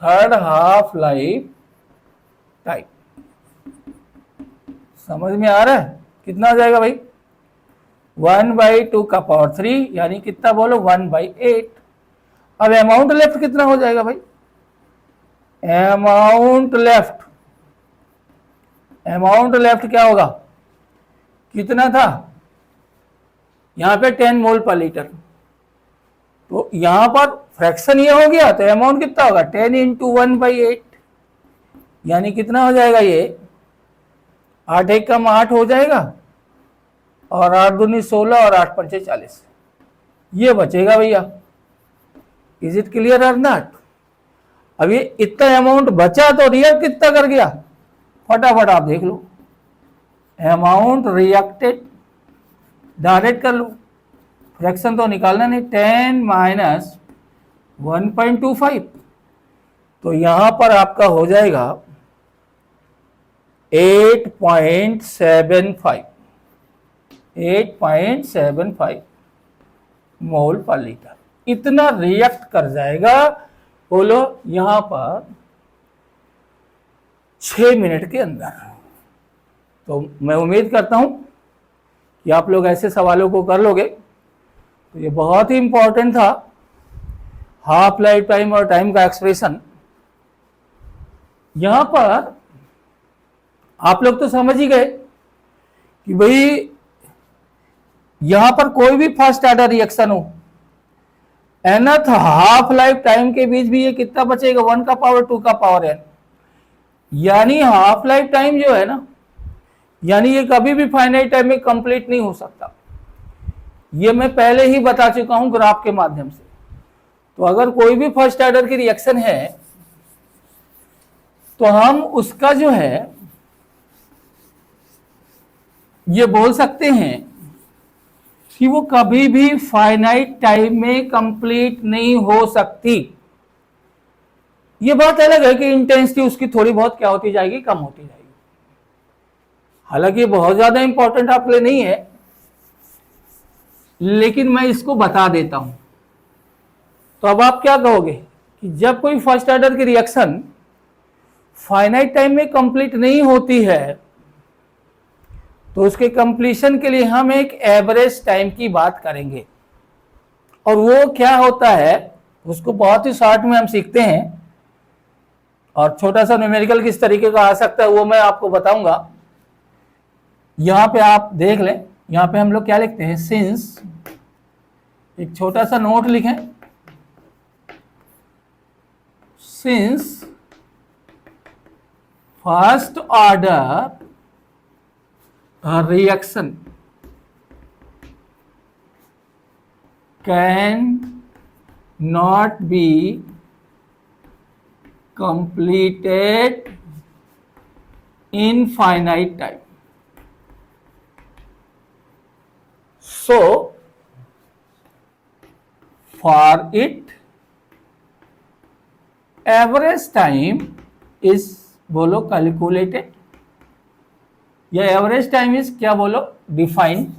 third half life time. समझ में आ रहा है? कितना हो जाएगा भाई, 1/2 का पावर 3 यानी कितना बोलो, 1/8। अब अमाउंट लेफ्ट कितना हो जाएगा भाई, अमाउंट लेफ्ट क्या होगा, कितना था यहां पे 10 मोल पर लीटर। तो यहां पर फ्रैक्शन ये हो गया, तो अमाउंट कितना होगा 10 इंटू 1/8 यानी कितना हो जाएगा, ये 8 1 कम 8 हो जाएगा, और 8 दूनी 16 और 8 पंचे 40, ये बचेगा भैया। इज इट क्लियर और नॉट? अब ये इतना अमाउंट बचा तो रिएक्ट कितना कर गया, फटाफट आप देख लो, अमाउंट रिएक्टेड डायरेक्ट कर लो, फ्रैक्शन तो निकालना नहीं, 10 माइनस 1.25, तो यहां पर आपका हो जाएगा 8.75 मोल पर लीटर, इतना रिएक्ट कर जाएगा। बोलो यहां पर 6 मिनट के अंदर। तो मैं उम्मीद करता हूं कि आप लोग ऐसे सवालों को कर लोगे। तो ये बहुत ही इंपॉर्टेंट था, हाफ लाइफ टाइम और टाइम का एक्सप्रेशन। यहां पर आप लोग तो समझ ही गए कि भाई यहां पर कोई भी फर्स्ट ऑर्डर रिएक्शन हो, nth हाफ लाइफ टाइम के बीच भी ये कितना बचेगा, 1 का पावर 2 का पावर n, यानी हाफ लाइफ टाइम जो है ना, यानी ये कभी भी फाइनाइट टाइम में कंप्लीट नहीं हो सकता। ये मैं पहले ही बता चुका हूं ग्राफ के माध्यम से। तो अगर कोई भी फर्स्ट ऑर्डर की रिएक्शन है तो हम उसका जो है ये बोल सकते हैं कि वो कभी भी फाइनाइट टाइम में कंप्लीट नहीं हो सकती। ये बात अलग है कि इंटेंसिटी उसकी थोड़ी बहुत क्या होती जाएगी, कम होती जाएगी। हालांकि ये बहुत ज्यादा इंपॉर्टेंट आपके लिए नहीं है, लेकिन मैं इसको बता देता हूं। तो अब आप क्या कहोगे कि जब कोई फर्स्ट ऑर्डर की रिएक्शन फाइनाइट टाइम में कंप्लीट नहीं होती है तो उसके कंप्लीशन के लिए हम एक एवरेज टाइम की बात करेंगे। और वो क्या होता है उसको बहुत ही शॉर्ट में हम सीखते हैं, और छोटा सा न्यूमेरिकल किस तरीके का आ सकता है वो मैं आपको बताऊंगा। यहां पे आप देख लें, यहां पे हम लोग क्या लिखते हैं, सिंस, एक छोटा सा नोट लिखें, since first order reaction can not be completed in finite time. So for it average time is बोलो कैलकुलेटेड, या एवरेज टाइम इज क्या बोलो, डिफाइंड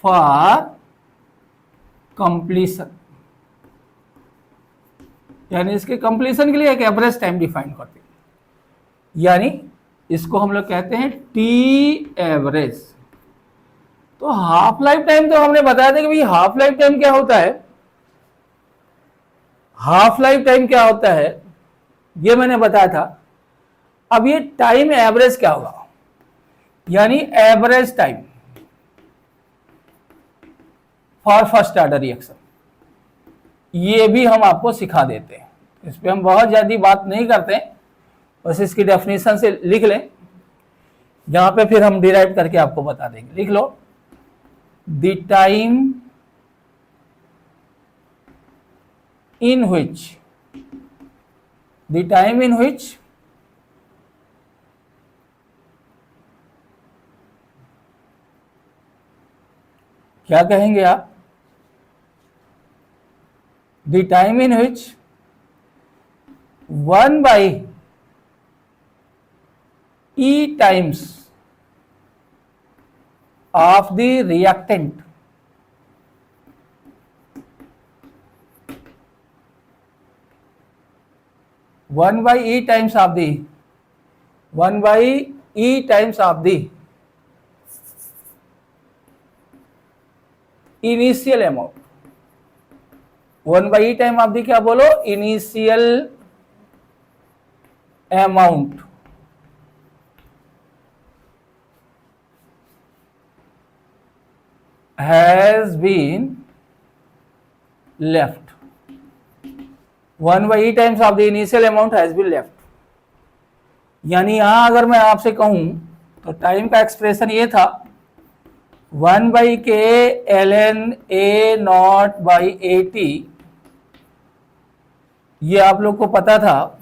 फॉर कंप्लीशन। यानी इसके कंप्लीशन के लिए एक एवरेज टाइम डिफाइन करते हैं, यानी इसको हम लोग कहते हैं टी एवरेज। तो हाफ लाइफ टाइम तो हमने बताया था कि भाई हाफ लाइफ टाइम क्या होता है, हाफ लाइफ टाइम क्या होता है ये मैंने बताया था। अब ये टाइम एवरेज क्या होगा, यानी average time for first order reaction, ये भी हम आपको सिखा देते हैं। इस पे हम बहुत ज्यादा बात नहीं करते हैं, बस इसकी डेफिनेशन से लिख लें, जहां पे फिर हम डिराइव करके आपको बता देंगे। लिख लो, द टाइम इन which क्या कहेंगे आप, the time in which 1 by E times of the reactant one by E times of the initial amount, 1 by E time of the क्या बोलो, initial amount has been left, 1 by E times of the initial amount has been left. यानी यहां अगर मैं आपसे कहूं तो time का एक्सप्रेशन ये था, 1 by k ln a naught by A T, ये आप लोग को पता था।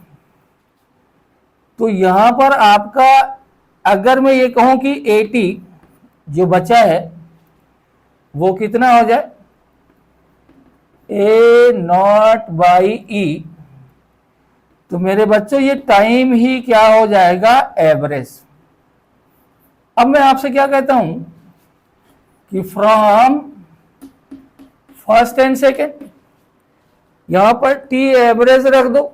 तो यहां पर आपका अगर मैं ये कहूं कि 80 जो बचा है वो कितना हो जाए, ए नॉट बाई ई। तो मेरे बच्चों ये टाइम ही क्या हो जाएगा, एवरेज। अब मैं आपसे क्या कहता हूं कि फ्रॉम फर्स्ट एंड सेकेंड, यहां पर टी एवरेज रख दो,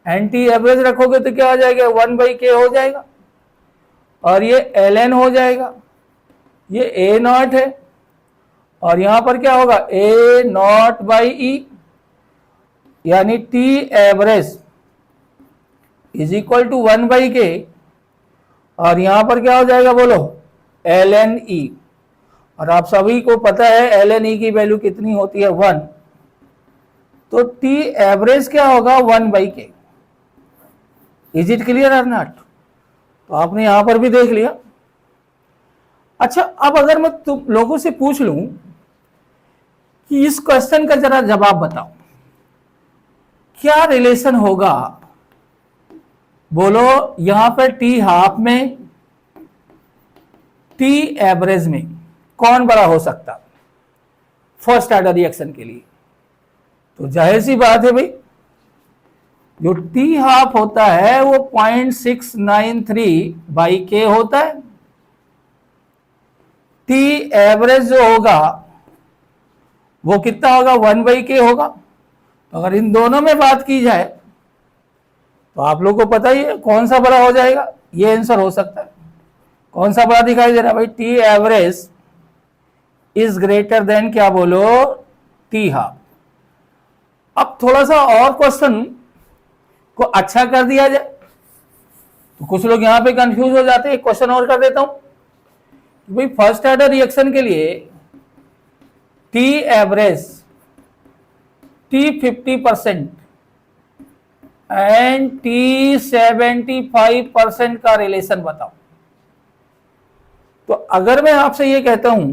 एंड टी एवरेज रखोगे तो क्या हो जाएगा, 1/k हो जाएगा, और ये ln हो जाएगा, ये ए नॉट है, और यहां पर क्या होगा, ए नॉट बाई ई, यानी t average is equal to 1/k, और यहां पर क्या हो जाएगा बोलो, ln e। और आप सभी को पता है ln e की वैल्यू कितनी होती है, 1। तो टी एवरेज क्या होगा, 1/k। इज इट क्लियर और नॉट? तो आपने यहां पर भी देख लिया। अच्छा, अब अगर मैं तुम लोगों से पूछ लूं कि इस क्वेश्चन का जरा जवाब बताओ, क्या रिलेशन होगा, बोलो यहां पर टी हाफ में, टी एवरेज में कौन बड़ा हो सकता फर्स्ट ऑर्डर रिएक्शन के लिए? तो जाहिर सी बात है भाई, जो टी हाफ होता है वो 0.693/k होता है। टी एवरेज जो होगा वो कितना होगा, 1/k होगा। तो अगर इन दोनों में बात की जाए तो आप लोग को पता ही है कौन सा बड़ा हो जाएगा, ये आंसर हो सकता है। कौन सा बड़ा दिखाई दे रहा है भाई, T average is greater than क्या बोलो, टी हाफ। अब थोड़ा सा और क्वेश्चन को अच्छा कर दिया जाए, तो कुछ लोग यहां पे कंफ्यूज हो जाते हैं। क्वेश्चन और कर देता हूं, भाई फर्स्ट ऑर्डर रिएक्शन के लिए T average, T 50% and T 75% का रिलेशन बताओ। तो अगर मैं आपसे ये कहता हूं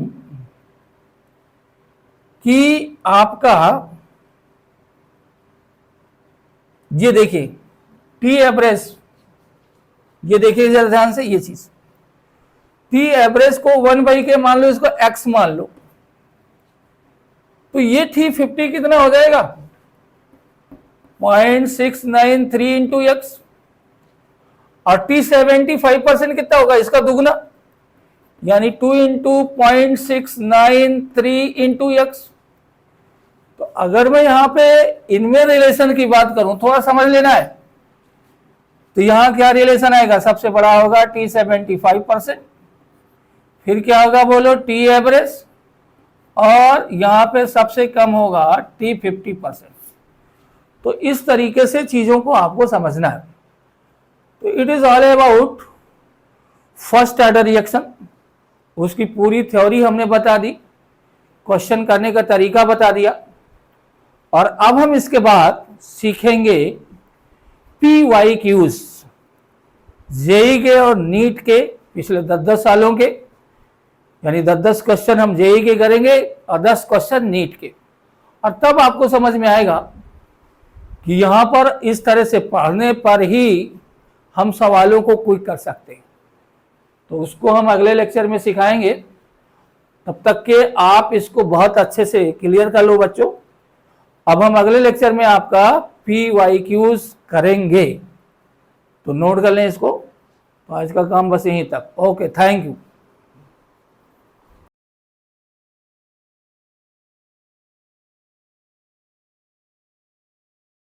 कि आपका ये देखिए टी एवरेज, ये देखिए जरा ध्यान से, ये चीज टी एवरेज को 1/k मान लो, इसको x मान लो, तो ये टी 50 कितना हो जाएगा, 0.693 इंटू एक्स, और टी 75% कितना होगा, इसका दुगना, यानी 2 इंटू 0.693 इंटू एक्स। तो अगर मैं यहां पे इनमें रिलेशन की बात करूं, थोड़ा समझ लेना है, तो यहां क्या रिलेशन आएगा, सबसे बड़ा होगा टी 75%, फिर क्या होगा बोलो, टी एवरेज, और यहां पे सबसे कम होगा टी 50%। तो इस तरीके से चीजों को आपको समझना है। तो it is all about first order reaction. उसकी पूरी थ्योरी हमने बता दी, क्वेश्चन करने का तरीका बता दिया, और अब हम इसके बाद सीखेंगे PYQs, जेई के और नीट के पिछले 10-10 सालों के, यानी 10-10 क्वेश्चन हम जेई के करेंगे और 10 क्वेश्चन नीट के। और तब आपको समझ में आएगा कि यहां पर इस तरह से पढ़ने पर ही हम सवालों को क्विक कर सकते हैं। तो उसको हम अगले लेक्चर में सिखाएंगे। तब तक के आप इसको बहुत अच्छे से क्लियर कर लो बच्चों। अब हम अगले लेक्चर में आपका PYQs करेंगे, तो नोट कर लें इसको। तो आज का काम बस यहीं तक। Okay, thank you.